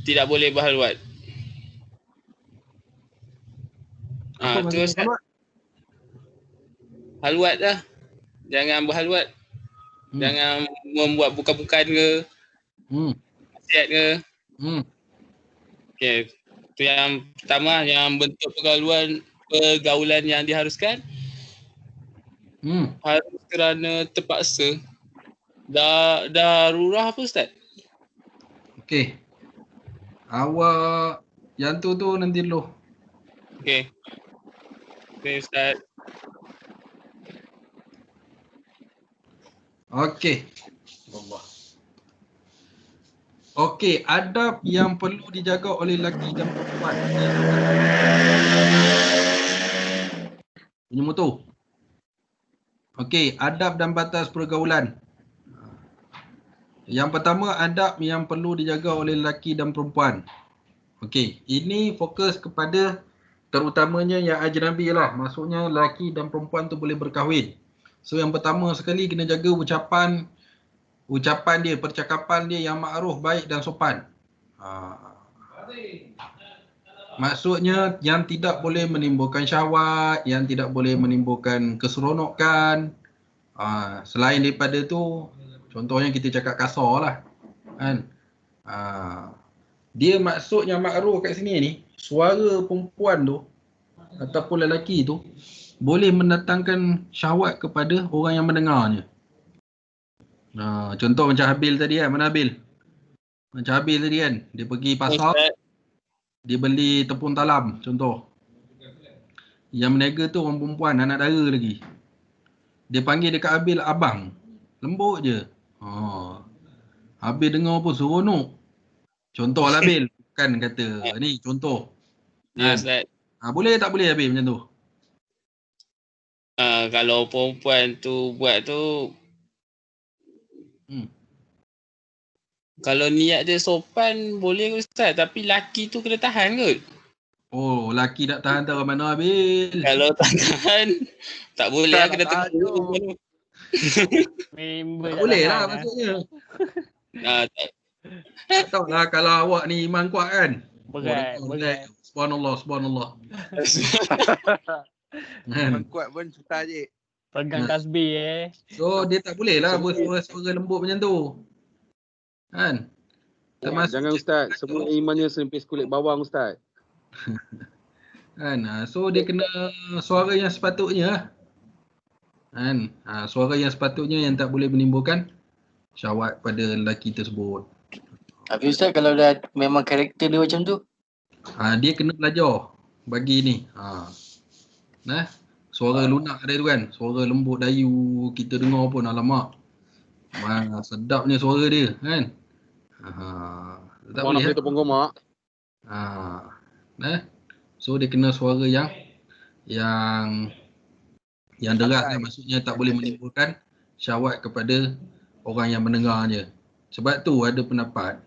tidak boleh berhalwat. Tu Ustaz. Halwat lah. Jangan berhalwat. Jangan membuat bukan-bukan ke. Maksiat ke. Okey. Tu yang pertama, yang bentuk pergaulan yang diharuskan. Harus kerana terpaksa. Darurah apa Ustaz? Okey. Awak yang tu nanti dulu. Okey. Okey Ustaz. Okey. Allah. Okey, adab yang perlu dijaga oleh lelaki dan perempuan. Punya motor. Okey, adab dan batas pergaulan. Yang pertama, adab yang perlu dijaga oleh lelaki dan perempuan. Okey, ini fokus kepada terutamanya yang ajnabi lah. Maksudnya lelaki dan perempuan tu boleh berkahwin. So yang pertama sekali kena jaga ucapan dia, percakapan dia yang makruf, baik dan sopan. Maksudnya yang tidak boleh menimbulkan syahwat, yang tidak boleh menimbulkan keseronokan. Selain daripada tu, contohnya kita cakap kasar lah. Kan? Dia maksudnya makruf kat sini ni, suara perempuan tu ataupun lelaki tu boleh mendatangkan syahwat kepada orang yang mendengarnya. Contoh macam Habil tadi kan, mana Habil? Macam Habil tadi kan, dia pergi pasar, dia beli tepung talam contoh. Yang meniaga tu orang perempuan, anak dara lagi. Dia panggil dekat Habil abang, lembut je. Habil dengar pun seronok. Contoh lah Habil, kan kata ni contoh. Ya Ustaz. Boleh tak boleh Habil macam tu? Kalau perempuan tu buat tu kalau niat dia sopan boleh Ustaz, tapi laki tu kena tahan kot. Oh, laki tak tahan tahu mana Habil. Kalau tak tahan tak boleh lah, kena tegur. Tak boleh lah maksudnya. Tak tahu lah kalau awak ni iman kuat kan. Berat. Subhanallah. Iman kuat pun susah je. Pegang tasbih So dia tak boleh lah bersuara lembut macam tu. Kan? Jangan Ustaz, semua imannya senipis kulit bawang Ustaz. Kan? So dia kena suara yang sepatutnya. Kan? Suara yang sepatutnya yang tak boleh menimbulkan syahwat pada lelaki tersebut. Tapi Ustaz kalau dah memang karakter dia macam tu, dia kena belajar bagi ni. Suara lunak ada tu kan, suara lembut dayu kita dengar pun alamak. Sedapnya suara dia kan. Tak boleh nak tepung gomak. So dia kena suara yang deras lah, maksudnya tak boleh menimbulkan syahwat kepada orang yang mendengarnya. Sebab tu ada pendapat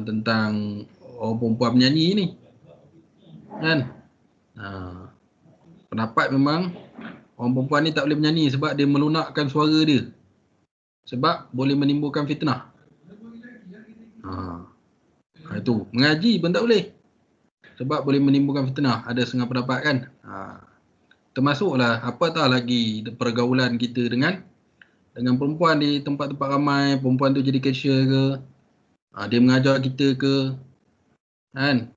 tentang orang perempuan menyanyi ni kan. Pendapat memang orang perempuan ni tak boleh menyanyi sebab dia melunakkan suara dia, sebab boleh menimbulkan fitnah. Itu mengaji pun tak boleh sebab boleh menimbulkan fitnah. Ada setengah pendapat kan. Termasuklah apatah lagi pergaulan kita dengan perempuan di tempat-tempat ramai. Perempuan tu jadi cashier ke, dia mengajar kita ke kan,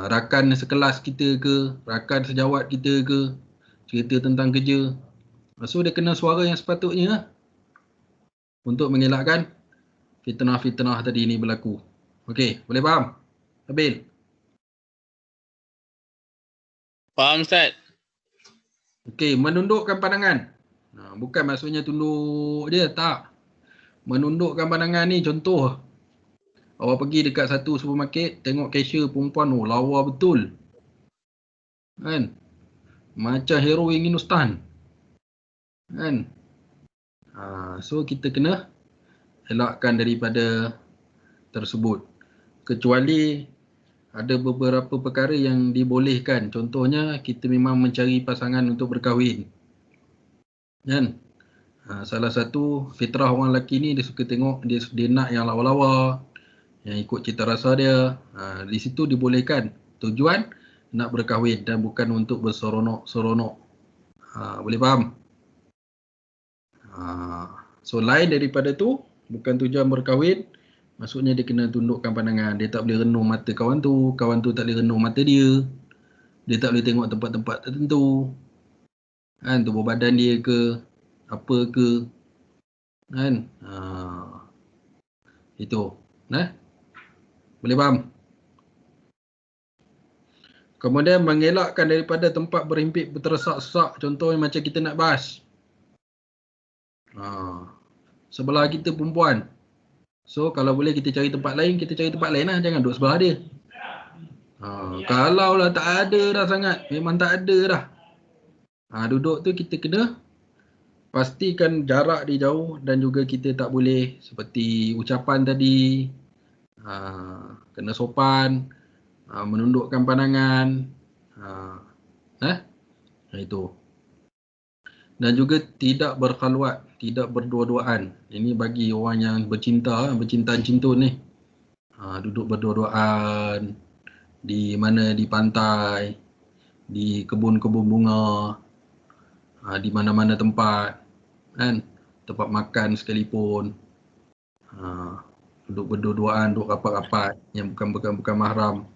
rakan sekelas kita ke, rakan sejawat kita ke, cerita tentang kerja. So dia kena suara yang sepatutnya untuk mengelakkan fitnah-fitnah tadi ni berlaku. Okey, boleh faham? Abil? Faham Ustaz? Okey, menundukkan pandangan. Bukan maksudnya tunduk je, tak. Menundukkan pandangan ni contoh. Awak pergi dekat satu supermarket, tengok cashier perempuan, lawa betul. Kan? Macam heroin Hindustan. Kan? So kita kena elakkan daripada tersebut. Kecuali ada beberapa perkara yang dibolehkan. Contohnya kita memang mencari pasangan untuk berkahwin. Kan? Salah satu fitrah orang lelaki ni dia suka tengok, dia nak yang lawa-lawa, yang ikut cita rasa dia. Di situ dibolehkan. Tujuan nak berkahwin dan bukan untuk berseronok-seronok. Boleh faham? So lain daripada tu, bukan tujuan berkahwin, maksudnya dia kena tundukkan pandangan. Dia tak boleh renung mata kawan tu tak boleh renung mata dia. Dia tak boleh tengok tempat-tempat tertentu. Kan, tubuh badan dia ke, apa ke. Kan? Itu. Boleh faham? Kemudian mengelakkan daripada tempat berhimpit bertersak-sesak. Contohnya macam kita nak bas. Sebelah kita perempuan. So kalau boleh kita cari tempat lain, kita cari tempat lain lah. Jangan duduk sebelah dia. Kalau lah tak ada dah sangat, memang tak ada dah. Duduk tu kita kena pastikan jarak dia jauh, dan juga kita tak boleh seperti ucapan tadi, kena sopan, menundukkan pandangan. Itu. Dan juga tidak berkhalwat, tidak berdua-duaan. Ini bagi orang yang bercinta, bercinta-cintun ni. Duduk berdua-duaan di mana, di pantai, di kebun-kebun bunga, di mana-mana tempat, kan, tempat makan sekalipun. Duduk berdua-duaan, duduk rapat-rapat yang bukan mahram.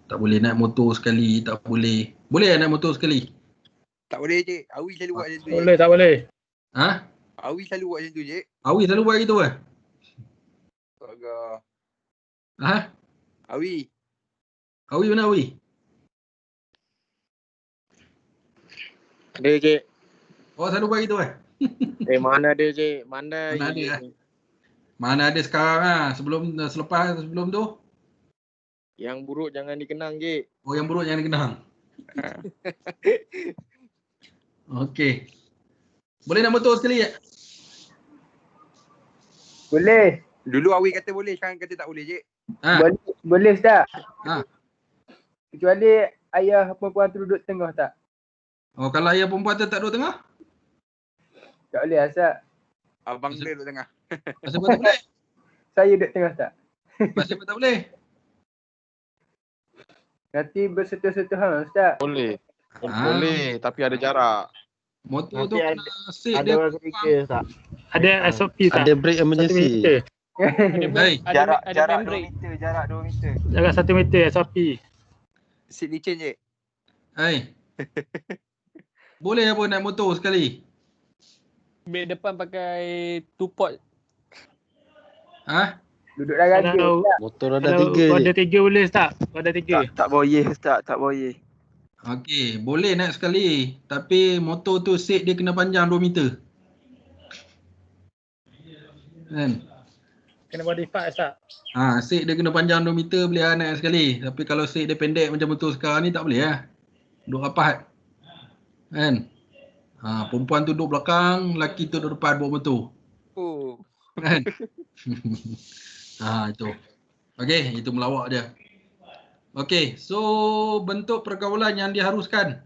Tak boleh naik motor sekali, tak boleh. Boleh naik motor sekali? Tak boleh je. Awi selalu buat macam tu. Boleh, tak boleh. Awi selalu buat macam tu je. Awi selalu buat gitu ke? Awi. Awi mana Awi? Ada cik. Selalu buat gitu ke? Mana ada cik. Mana ada. Mana ada sekarang selepas sebelum tu? Yang buruk jangan dikenang cik. Yang buruk jangan dikenang. Okey. Boleh nak motor sekali tak? Boleh. Dulu Awi kata boleh, sekarang kata tak boleh je. Boleh tak? Kecuali ayah perempuan tu duduk tengah tak? Kalau ayah perempuan tu tak duduk tengah? Tak boleh asal. Abang dia duduk tengah. Pasal apa tak boleh? Saya duduk tengah tak? Pasal apa tak boleh? Nanti bersentuh-sentuhan Ustaz. Boleh. Boleh, tapi ada jarak. Motor tu kena seat ada dia. orang ketiga tak? Ada SOP tak? Ada break emergency. Jarak 2 meter, jarak 2 meter. Jarak 1 meter SOP. Seat licin je. Boleh apa naik motor sekali? Beg depan pakai 2 port. Duduk dalam radio. Motor ada 3 je. Ada 3 boleh tak? Ada 3. Tak boleh Ustaz, tak boleh. Okey, boleh naik sekali. Tapi motor tu seat dia kena panjang 2 meter. Kan? Kena body part Ustaz. Seat dia kena panjang 2 meter boleh lah naik sekali. Tapi kalau seat dia pendek macam motor sekarang ni tak boleh lah. Duduk rapat. Kan? Perempuan tu duduk belakang, lelaki tu duduk depan bawa motor. Kan? Itu. Okey, itu melawak dia. Okey, so bentuk pergaulan yang diharuskan.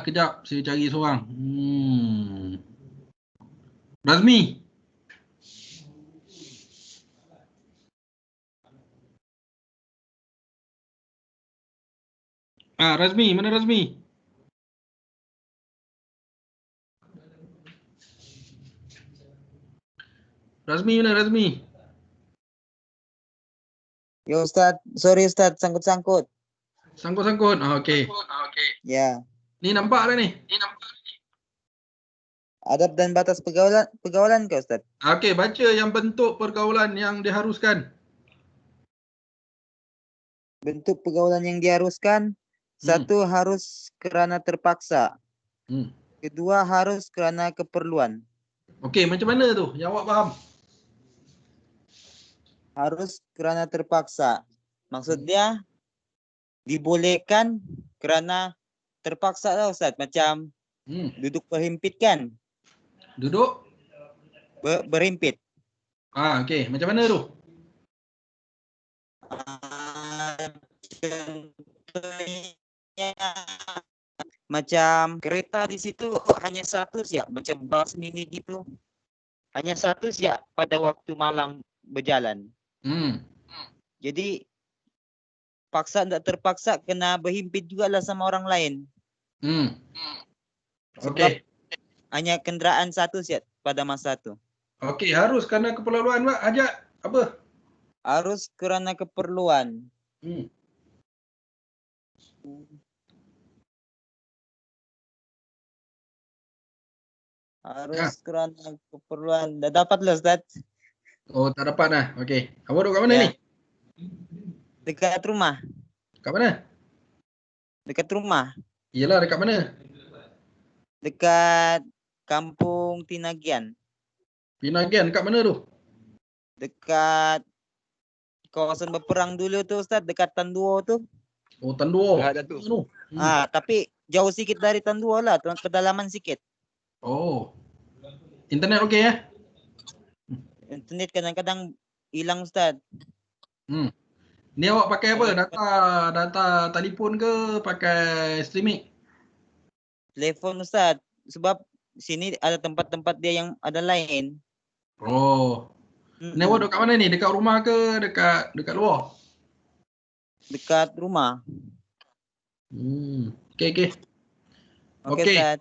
Kejap saya cari seorang. Razmi. Razmi, mana Razmi? Razmi mana Razmi? Ya Ustaz, sorry Ustaz, sangkut-sangkut. Sangkut-sangkut. Okey. Ya. Ni nampak dah ni. Adab dan batas pergaulan ke Ustaz? Okey, baca yang bentuk pergaulan yang diharuskan. Bentuk pergaulan yang diharuskan. Satu, harus kerana terpaksa. Kedua, harus kerana keperluan. Okey, macam mana tu? Yang awak faham? Harus kerana terpaksa. Maksudnya dibolehkan kerana terpaksa lah Ustaz. Macam duduk berhimpit kan? Duduk? Berhimpit. Okey, macam mana tu? Macam kereta di situ hanya satu siap, macam bus mini gitu. Hanya satu siap pada waktu malam berjalan. Jadi paksa tak terpaksa kena berhimpit jugalah sama orang lain. Sebab hanya kenderaan satu siap pada masa itu. Okey, harus kerana keperluan Pak. Ajak apa? Harus kerana keperluan. Harus kerana keperluan. Dah dapat lah Ustaz. Oh, tak dapat dah. Okey. Awak duduk kat mana ni? Dekat rumah. Kat mana? Dekat rumah. Yelah, dekat mana? Dekat Kampung Tinagian. Tinagian kat mana tu? Dekat kawasan berperang dulu tu Ustaz, dekat Tanduo tu. Oh, Tanduo. Tapi jauh sikit dari Tanduo lah, pedalaman sikit. Oh. Internet okey ya? Internet kadang-kadang hilang Ustaz. Ni awak pakai apa? Data telefon ke pakai streaming? Telefon Ustaz. Sebab sini ada tempat-tempat dia yang ada lain. Oh. Ni awak duduk kat mana ni? Dekat rumah ke dekat luar? Dekat rumah. Okey. Okey Ustaz.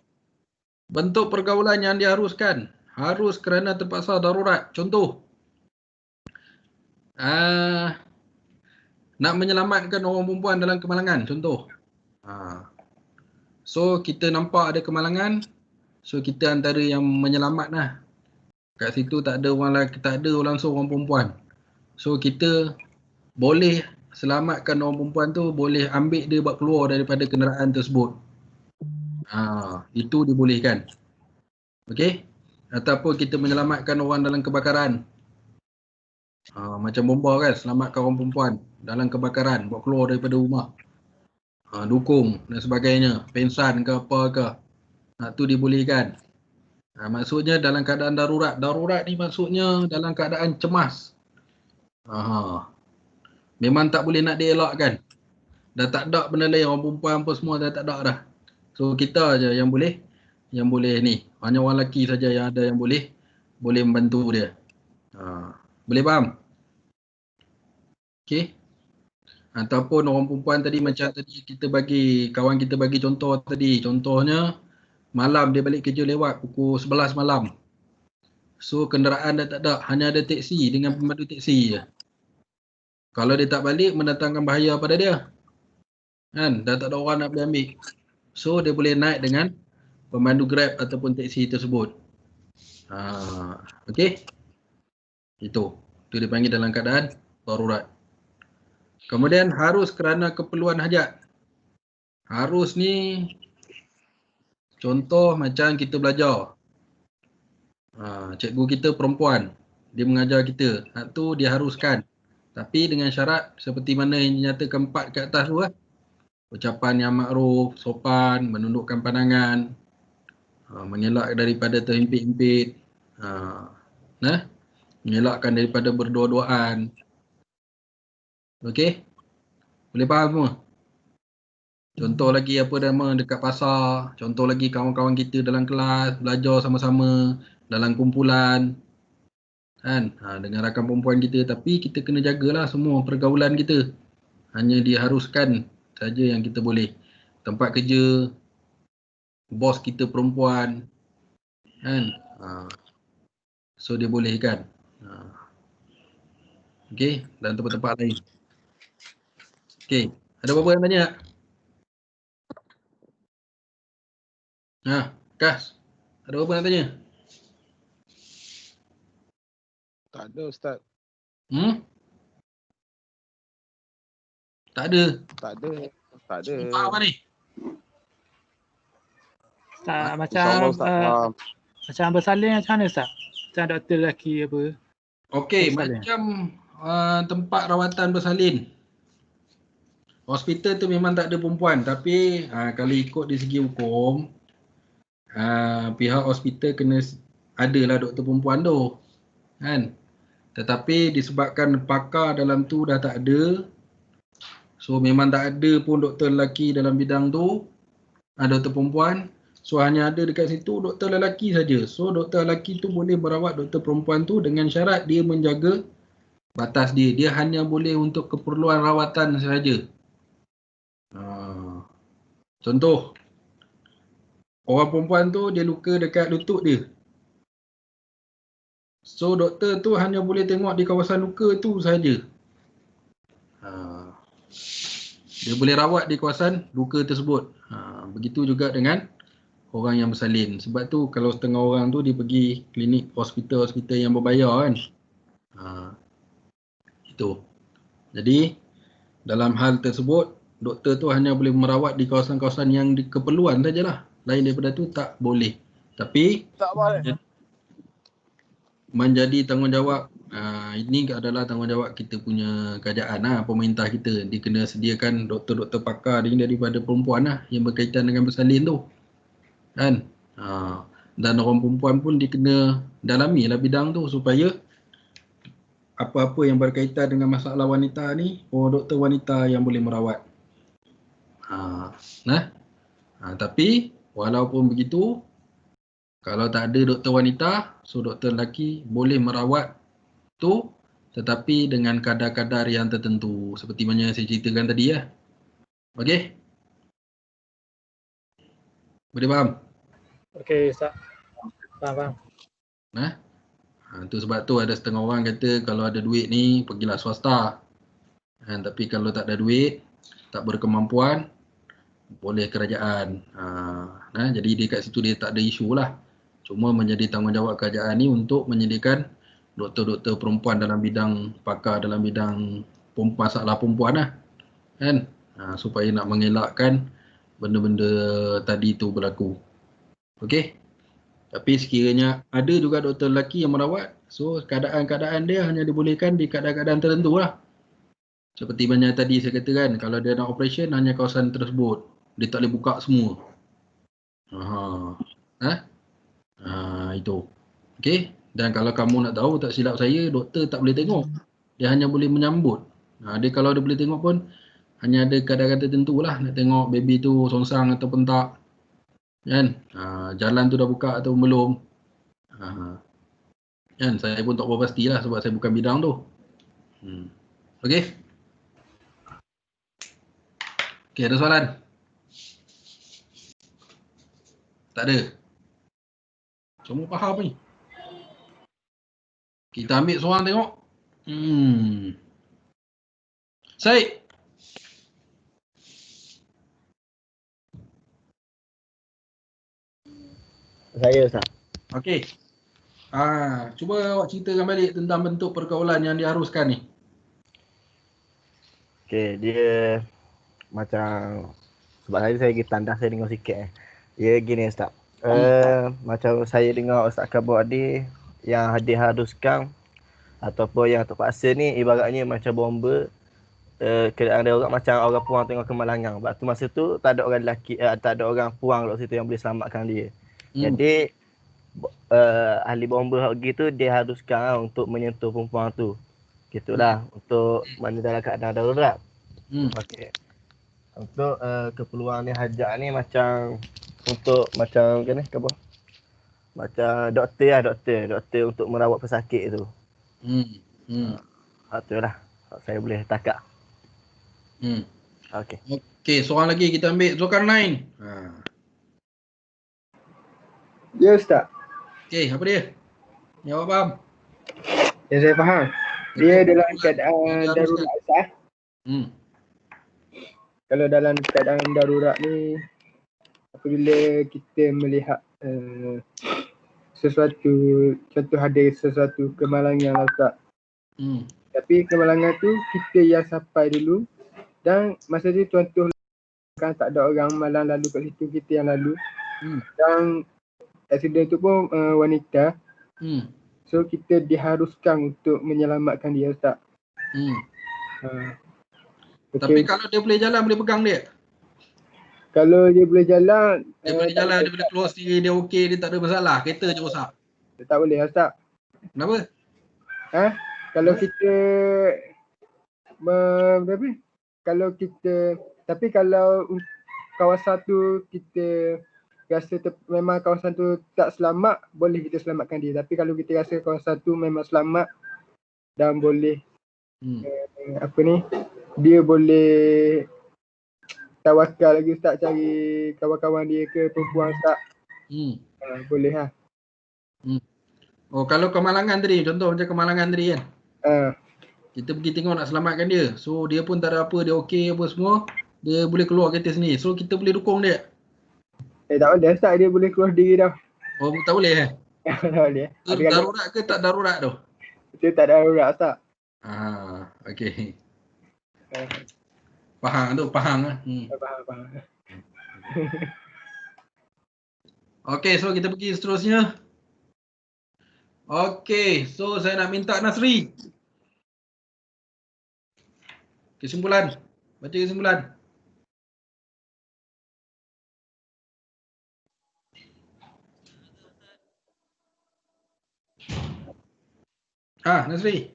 Bentuk pergaulan yang diharuskan. Harus kerana terpaksa darurat. Contoh. Nak menyelamatkan orang perempuan dalam kemalangan. Contoh. So kita nampak ada kemalangan. So kita antara yang menyelamat lah. Kat situ tak ada orang lelaki, tak ada langsung orang perempuan. So kita boleh selamatkan orang perempuan tu, boleh ambil dia buat keluar daripada kenderaan tersebut. Itu dibolehkan. Okey? Ataupun kita menyelamatkan orang dalam kebakaran. Macam bomba kan, selamatkan orang perempuan dalam kebakaran, buat keluar daripada rumah. Dukung dan sebagainya, pensan ke apa ke. Tu dibolehkan. Maksudnya dalam keadaan darurat. Darurat ni maksudnya dalam keadaan cemas. Memang tak boleh nak dielakkan. Dah tak ada benda lain, orang perempuan apa semua dah tak ada dah. So kita aja yang boleh ni. Hanya orang lelaki saja yang ada yang boleh membantu dia. Boleh faham? Okey. Ataupun orang perempuan tadi macam tadi kawan kita bagi contoh tadi. Contohnya malam dia balik kerja lewat pukul 11 malam. So kenderaan dah tak ada, hanya ada teksi dengan pemandu teksi je. Kalau dia tak balik mendatangkan bahaya pada dia. Kan? Dah tak ada orang nak boleh ambil. So dia boleh naik dengan pemandu Grab ataupun teksi tersebut. Okey. Itu dipanggil dalam keadaan darurat. Kemudian harus kerana keperluan hajat. Harus ni contoh macam kita belajar. Cikgu kita perempuan. dia mengajar kita. Hak tu dia haruskan. Tapi dengan syarat seperti mana yang dinyatakan 4 kat atas tu lah. Ucapan yang makruf, sopan, menundukkan pandangan, mengelak daripada terhimpit-himpit, mengelakkan daripada berdua-duaan. Okey? Boleh faham semua? Contoh lagi apa nama dekat pasar, contoh lagi kawan-kawan kita dalam kelas, belajar sama-sama, dalam kumpulan. Kan? Dengan rakan perempuan kita, tapi kita kena jagalah semua pergaulan kita. Hanya diharuskan saja yang kita boleh. Tempat kerja, bos kita perempuan, kan? So dia bolehkan. Okey, dan tempat-tempat lain. Okey, ada apa-apa yang tanya? Kas, ada apa nak tanya? Tak ada Ustaz. Tak ada. Tak ada. Tak ada. Sumpah apa ni? Ustaz, macam bersalin macam mana Ustaz? Macam doktor lelaki apa? Okey, macam tempat rawatan bersalin. Hospital tu memang tak ada perempuan, tapi kalau ikut di segi hukum, pihak hospital kena adalah doktor perempuan tu, kan? Tetapi disebabkan pakar dalam tu dah tak ada, so memang tak ada pun doktor lelaki dalam bidang tu, doktor perempuan. So hanya ada dekat situ doktor lelaki saja. So doktor lelaki tu boleh merawat doktor perempuan tu dengan syarat dia menjaga batas dia. Dia hanya boleh untuk keperluan rawatan sahaja. Contoh, orang perempuan tu dia luka dekat lutut dia. So doktor tu hanya boleh tengok di kawasan luka tu sahaja. Dia boleh rawat di kawasan luka tersebut. Begitu juga dengan orang yang bersalin. Sebab tu kalau setengah orang tu dia pergi klinik hospital yang berbayar kan. Itu. Jadi dalam hal tersebut doktor tu hanya boleh merawat di kawasan-kawasan yang keperluan sajalah. Lain daripada tu tak boleh. Tapi tak boleh. Menjadi tanggungjawab, ini adalah tanggungjawab kita punya kerajaan lah, pemerintah kita. Dia kena sediakan doktor-doktor pakar ni daripada perempuan lah yang berkaitan dengan bersalin tu, kan? Dan orang perempuan pun dia kena dalami lah bidang tu supaya apa-apa yang berkaitan dengan masalah wanita ni, doktor wanita yang boleh merawat. Tapi walaupun begitu, kalau tak ada doktor wanita, so doktor lelaki boleh merawat tu, tetapi dengan kadar-kadar yang tertentu. Seperti mana saya ceritakan tadi ya. Okey? Boleh faham? Okey, Ustaz. Faham. Tu sebab tu ada setengah orang kata kalau ada duit ni, pergilah swasta. Tapi kalau tak ada duit, tak berkemampuan, boleh kerajaan. Jadi dia kat situ dia tak ada isu lah. Cuma menjadi tanggungjawab kerajaan ni untuk menyediakan doktor-doktor perempuan dalam bidang pakar dalam bidang masalah perempuan lah, kan? Supaya nak mengelakkan benda-benda tadi tu berlaku. Okey? Tapi sekiranya ada juga doktor lelaki yang merawat, so keadaan-keadaan dia hanya dibolehkan di keadaan-keadaan tertentu lah. Seperti mana tadi saya katakan, kalau dia nak operation hanya kawasan tersebut. Dia tak boleh buka semua. Itu. Okey. Dan kalau kamu nak tahu, tak silap saya, doktor tak boleh tengok. Dia hanya boleh menyambut. Dia kalau dia boleh tengok pun, hanya ada kadang-kadang tertentu lah. Nak tengok baby tu songsang ataupun tak. Kan? Jalan tu dah buka atau belum. Kan? Saya pun tak berapa pastilah sebab saya bukan bidang tu. Okey. Okey, ada soalan? Tak ada. Semua faham ni. Kita ambil seorang tengok. Syed. Saya Ustaz. Okey. Cuba awak ceritakan balik tentang bentuk pergaulan yang diharuskan ni. Okey, dia macam sebab saya pergi tandas saya dengar sikit. Dia gini Ustaz. Macam saya dengar Ustaz khabar dia yang diharuskan ataupun yang terpaksa ni ibaratnya macam bomba. Keadaan dia orang macam orang puang tengok kemalangan. Sebab tu masa tu tak ada orang lelaki, tak ada orang puang kat situ yang boleh selamatkan dia. Jadi ahli bomba gitu dia haruskan untuk menyentuh perempuan tu. Gitulah untuk mana dalam keadaan darurat. Okey. Untuk keperluan ni hajat ni macam untuk macam kan apa? Macam doktor untuk merawat pesakit tu. Itulah saya boleh takak. Okey. Okey, soalan lagi kita ambil Zulkarnain. Ya Ustaz. Okey, apa dia? Jawab faham. Ya saya faham. Dia dalam keadaan darurat Ustaz. Kalau dalam keadaan darurat ni apabila kita melihat sesuatu, contoh ada sesuatu kemalangan Ustaz. Tapi kemalangan tu kita yang sampai dulu dan masa tu contoh kan tak ada orang malang lalu kat situ, kita yang lalu. Dan aksiden tu pun wanita. So kita diharuskan untuk menyelamatkan dia Ustaz. Tapi kalau dia boleh jalan, boleh pegang dia? Kalau dia boleh jalan, dia boleh jalan, dia boleh keluar sendiri, dia okey, dia tak ada masalah. Kereta je rosak. Dia tak boleh Ustaz. Kenapa? Kalau kita kalau kita, tapi kalau kawasan tu kita rasa memang kawasan tu tak selamat, boleh kita selamatkan dia. Tapi kalau kita rasa kawasan tu memang selamat dan boleh dia boleh tawakal lagi Ustaz, cari kawan-kawan dia ke perempuan Ustaz. Boleh lah. Oh, kalau kemalangan tadi, contoh macam kemalangan tadi kan. Kita pergi tengok nak selamatkan dia. So dia pun tak ada apa, dia okey apa semua. Dia boleh keluar kereta sendiri. So kita boleh dukung dia. Tak boleh Ustaz, dia boleh keluar sendiri dah. Oh, tak boleh tak boleh. Darurat ke tak darurat tu? Dia tak darurat Ustaz. Okey. Faham tu, faham lah. Faham. Okey, so kita pergi seterusnya. Okey, so saya nak minta Nasri. Kesimpulan. Baca kesimpulan. Nasri.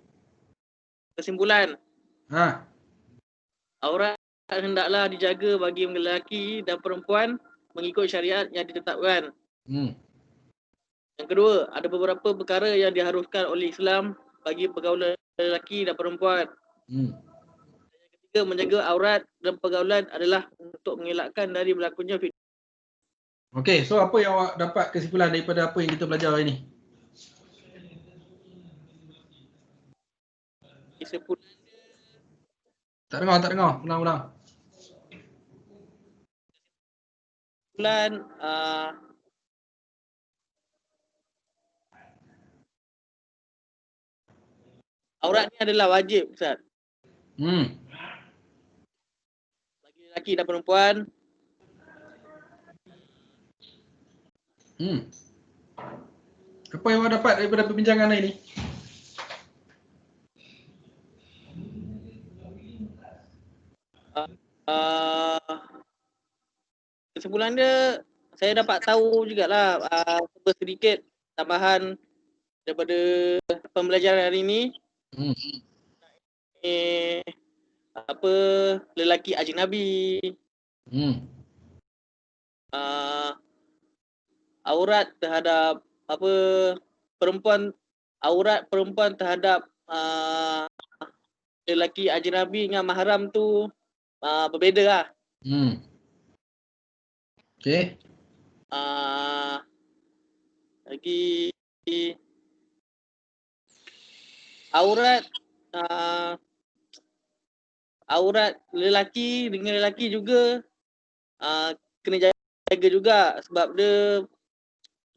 Kesimpulan. Aurat hendaklah dijaga bagi lelaki dan perempuan mengikut syariat yang ditetapkan. Yang kedua, ada beberapa perkara yang diharuskan oleh Islam bagi pergaulan lelaki dan perempuan. Yang ketiga, menjaga aurat dan pergaulan adalah untuk mengelakkan dari berlakunya fitnah. Okey, so apa yang awak dapat kesimpulan daripada apa yang kita belajar hari ni? Kesimpulan tak dengar. Ulang. Kesimpulan aurat ni adalah wajib Ustaz. Bagi lelaki dan perempuan. Apa yang awak dapat daripada perbincangan hari ni? Kesimpulan dia, saya dapat tahu jugalah sedikit tambahan daripada pembelajaran hari ni. Lelaki ajnabi. Aurat terhadap aurat perempuan terhadap lelaki ajnabi dengan mahram tu berbeza lah. Okey. Lagi aurat lelaki dengan lelaki juga kena jaga juga, sebab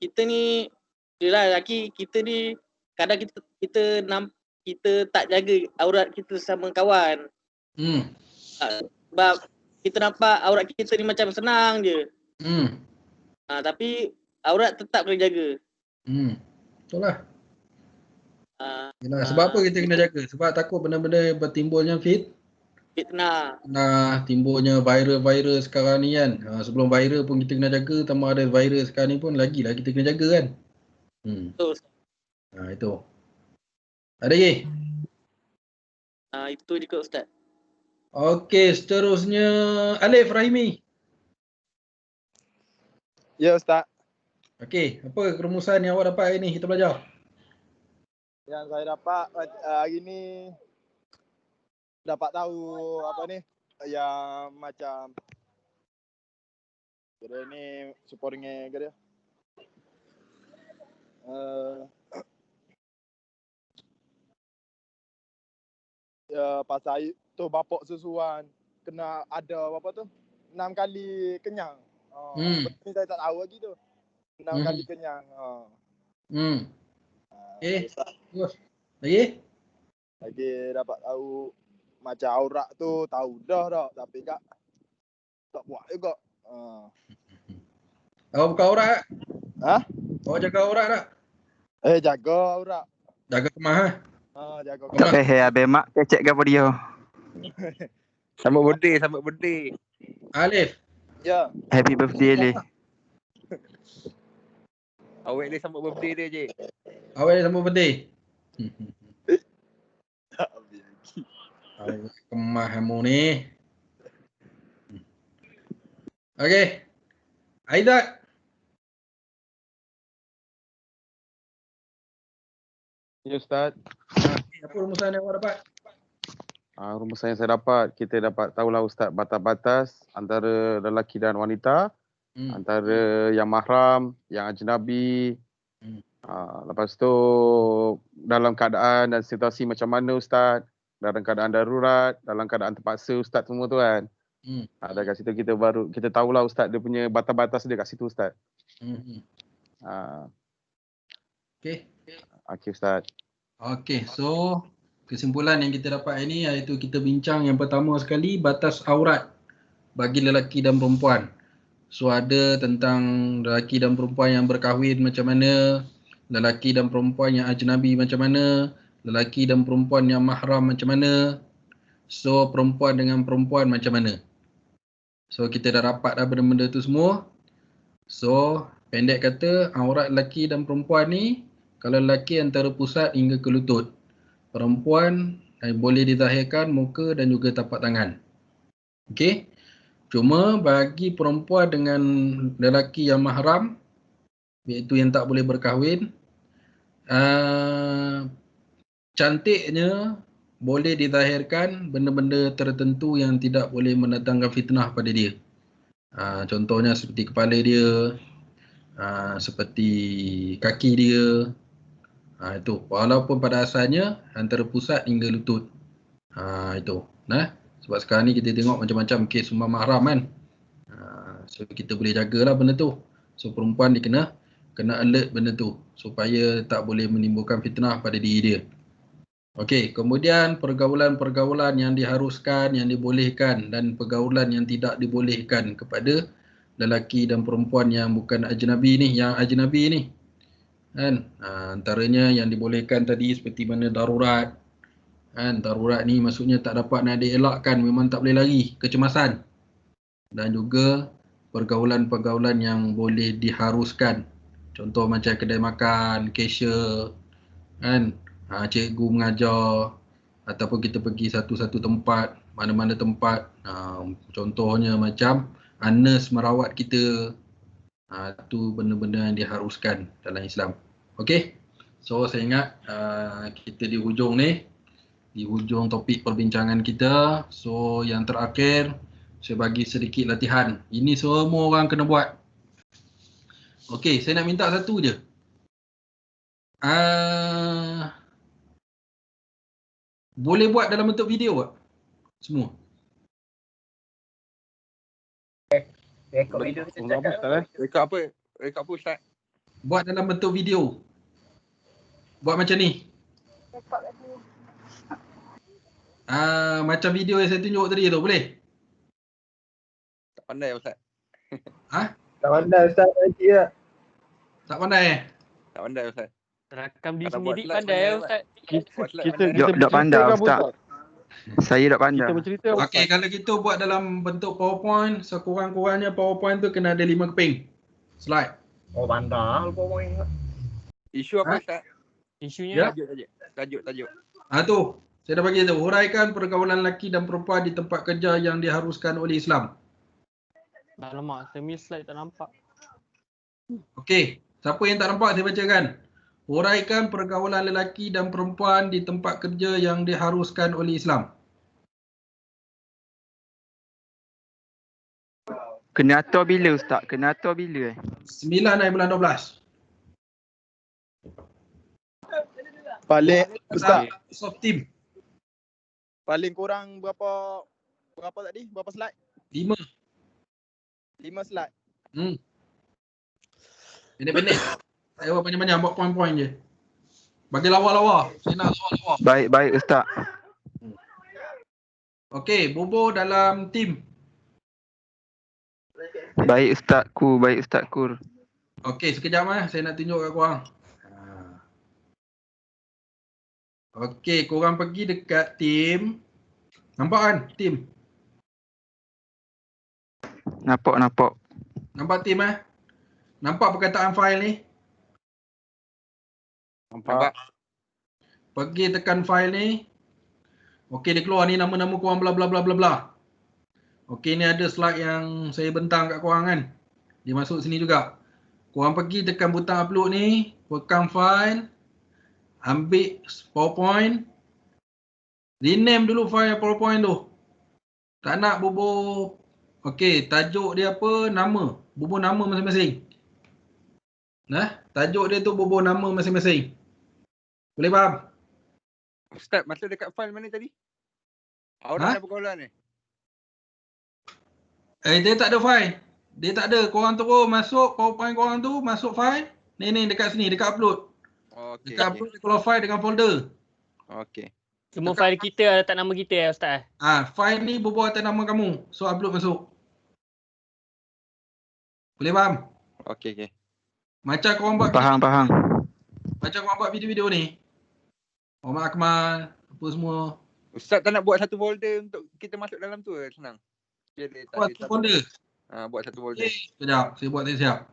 kita ni lelaki, kita ni kadang kita tak jaga aurat kita sama kawan. Sebab kita nampak aurat kita ni macam senang je. Tapi aurat tetap kena jaga. Betul lah. Yalah, sebab apa kita kena jaga? Sebab takut benda-benda bertimbulnya fitnah. Nah, timbulnya viral sekarang ni kan. Sebelum viral pun kita kena jaga, tambah ada viral sekarang ni pun lagilah kita kena jaga kan. Betul. Itu. Ada lagi? Itu je kot Ustaz. Okey, seterusnya Alif Rahimi. Ya Ustaz. Okey, apa kerumusan yang awak dapat hari ni kita belajar? Yang saya dapat hari ni dapat tahu apa ni yang macam kira ni supportingnya kira ya pasal tu bapak susuan kena ada apa tu 6 kali kenyang. Betul saya tak tahu lagi tu. 6 kali kenyang. Terus. Lagi dapat tahu macam aurat tu tahu dah tapi tak buat juga. Awak buka aurat? Awak jaga aurat tak? Jaga aurat. Jaga kemah jaga kemah. Tak payah habis mak kecek ke apa dia. Sambut birthday. Alif. Ya. Happy birthday Alif. Awak ni sambut birthday dia je. Awak ni sambut birthday. Kemah kamu ni. Okey. Aizat. Ya Ustaz. Apa rumusan yang awak dapat? Rumusan yang saya dapat, kita dapat tahulah Ustaz batas-batas antara lelaki dan wanita, antara yang mahram, yang ajnabi. Lepas tu dalam keadaan dan situasi macam mana Ustaz, dalam keadaan darurat, dalam keadaan terpaksa Ustaz semua tu kan. Ada kat situ kita tahulah Ustaz dia punya batas-batas dia kat situ Ustaz. Okey. Okey Ustaz. Okey, so kesimpulan yang kita dapat ini iaitu kita bincang yang pertama sekali batas aurat bagi lelaki dan perempuan. So ada tentang lelaki dan perempuan yang berkahwin macam mana, lelaki dan perempuan yang ajnabi macam mana, lelaki dan perempuan yang mahram macam mana, so perempuan dengan perempuan macam mana. So kita dah dapat dah benda-benda tu semua. So pendek kata aurat lelaki dan perempuan ni, kalau lelaki antara pusat hingga ke lutut. Perempuan boleh dizahirkan muka dan juga tapak tangan. Okey. Cuma bagi perempuan dengan lelaki yang mahram, iaitu yang tak boleh berkahwin, cantiknya boleh dizahirkan benda-benda tertentu yang tidak boleh mendatangkan fitnah pada dia. Contohnya seperti kepala dia, seperti kaki dia. Itu walaupun pada asalnya antara pusat hingga lutut. Itu. Sebab sekarang ni kita tengok macam-macam kes ummah mahram kan. So kita boleh jagalah benda tu. So perempuan dia kena alert benda tu supaya tak boleh menimbulkan fitnah pada diri dia. Okey, kemudian pergaulan-pergaulan yang diharuskan, yang dibolehkan dan pergaulan yang tidak dibolehkan kepada lelaki dan perempuan yang bukan ajnabi ni, yang ajnabi ni. Kan? Antaranya yang dibolehkan tadi seperti mana darurat. Kan? Darurat ni maksudnya tak dapat nak dielakkan, memang tak boleh lari, kecemasan. Dan juga pergaulan-pergaulan yang boleh diharuskan. Contoh macam kedai makan, cashier, kan? Cikgu mengajar, ataupun kita pergi satu-satu tempat, mana-mana tempat. Contohnya macam nurse merawat kita. Itu benda-benda yang diharuskan dalam Islam. Okey. So saya ingat kita di hujung ni, di hujung topik perbincangan kita. So yang terakhir saya bagi sedikit latihan. Ini semua orang kena buat. Okey, saya nak minta satu je. Boleh buat dalam bentuk video tak? Semua. Rekod video kita cakap. Rekod apa? Rekod apa Ustaz? Buat dalam bentuk video. Buat macam ni. Macam video yang saya tunjuk tadi tu, boleh? Tak pandai Ustaz. Tak pandai Ustaz, lagi tak? Tak pandai Tak pandai Ustaz. Rakam diri Kalau buat sendiri slide pandai ya pandai, Ustaz. Dok pandai Ustaz. Saya dok pandai. Okey, kalau gitu buat dalam bentuk PowerPoint, sekurang-kurangnya PowerPoint tu kena ada 5 keping. Slide. Oh, bandar PowerPoint. Isu apa Ustaz? Isunya? Tajuk. Tu. Saya dah bagi tu. Huraikan pergaulan lelaki dan perempuan di tempat kerja yang diharuskan oleh Islam. Alamak, saya punya slide tak nampak. Okey. Siapa yang tak nampak saya bacakan. Huraikan pergaulan lelaki dan perempuan di tempat kerja yang diharuskan oleh Islam. Kena atur bila Ustaz? Kena atur bila 9 hari bulan 12. Paling Ustaz, soft team. Paling kurang berapa tadi? Berapa slide? 5 slide. Pendek-pendek. Saya buat banyak-banyak, buat poin-poin je. Bagi lawa-lawa. Saya nak lawa-lawa. Baik Ustaz. Okey, bobo dalam tim. Baik Ustaz Kur. Okey, sekejap saya nak tunjuk kat korang. Okey, korang pergi dekat tim. Nampak kan tim? Nampak. Nampak tim Nampak perkataan file ni? Nampak. Pergi tekan file ni. Okey, dia keluar ni nama-nama korang bla bla bla bla bla. Okey, ni ada slide yang saya bentang kat korang kan. Dia masuk sini juga. Korang pergi tekan butang upload ni, rekam file, ambil PowerPoint. Rename dulu file PowerPoint tu. Tak nak bubuh. Okey, tajuk dia apa? Nama. Bubuh nama masing-masing. Tajuk dia tu bubuh nama masing-masing. Boleh faham? Ustaz, masuk dekat file mana tadi? Aurat dan pergaulan ni? Dia tak ada file. Dia tak ada. Korang terus masuk PowerPoint korang tu, masuk file. Ni dekat sini, dekat upload. Okey. Dekat upload, keluar file dengan folder. Okey. Semua file kita letak nama kita ya Ustaz? File ni berbual atas nama kamu. So upload masuk. Boleh faham? Okey. Macam korang buat Faham. Macam korang buat video-video ni. Muhammad Akmal, apa semua. Ustaz tak nak buat satu folder untuk kita masuk dalam tu senang. Buat satu folder. Buat satu folder. Sekejap, saya buat siap.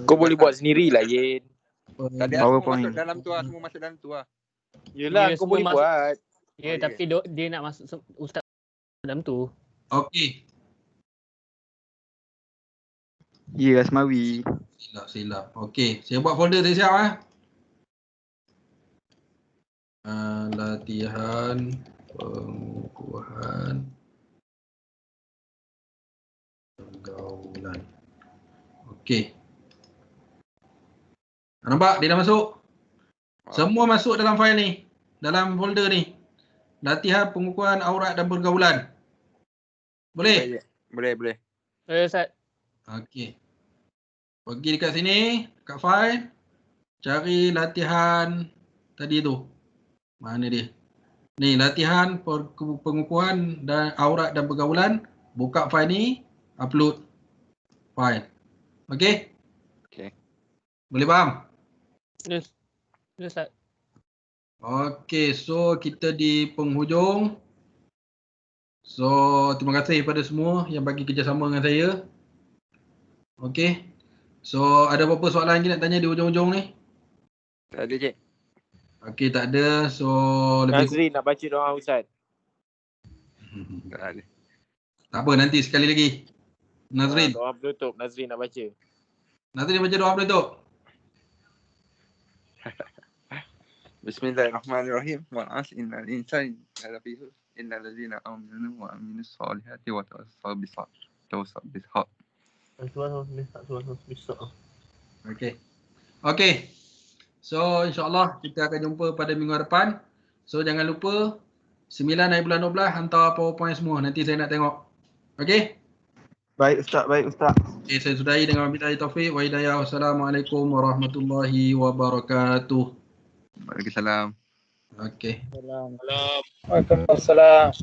Kau boleh buat sendiri lah, Yin. Tadi semua masuk dalam tu semua masuk dalam tu Yelah, kau boleh buat. Ya, tapi dia nak masuk Ustaz dalam tu. Okey. Ya, Asmawi. Silap. Okey, saya buat folder saya siap latihan pengukuhan pergaulan. Okey. Nampak dia dah masuk? Semua masuk dalam file ni. Dalam folder ni. Latihan pengukuhan aurat dan pergaulan. Boleh? Boleh. Boleh Ustaz. Okey. Pergi dekat sini, dekat file. Cari latihan tadi tu. Mana dia? Ni, latihan pengukuhan dan aurat dan pergaulan. Buka file ni, upload file. Okey? Okey. Boleh faham? Yes Ustaz. Okey, so kita di penghujung. So, terima kasih kepada semua yang bagi kerjasama dengan saya. Okey. So, ada apa-apa soalan lagi nak tanya di hujung-hujung ni? Tak ada, Cik. Okey, tak ada. So, Nazri nak baca doa Ustaz. Tak ada. Tak apa, nanti sekali lagi. Nazrin. Doa penutup, Nazri nak baca. Nazrin baca doa penutup. Bismillahirrahmanirrahim. Wa'as innal insani lafi khusr innal ladzina amanu wa amilus solihati wa tawassaw bis haqq. Okey. So, insyaAllah kita akan jumpa pada minggu depan. So, jangan lupa 9 hari bulan 12 hantar PowerPoint semua. Nanti saya nak tengok. Okey? Baik Ustaz. Okey, saya sudahi dengan wabillahi taufiq wa hidayah. Wassalamualaikum warahmatullahi wabarakatuh. Waalaikumsalam. Okey. Waalaikumsalam.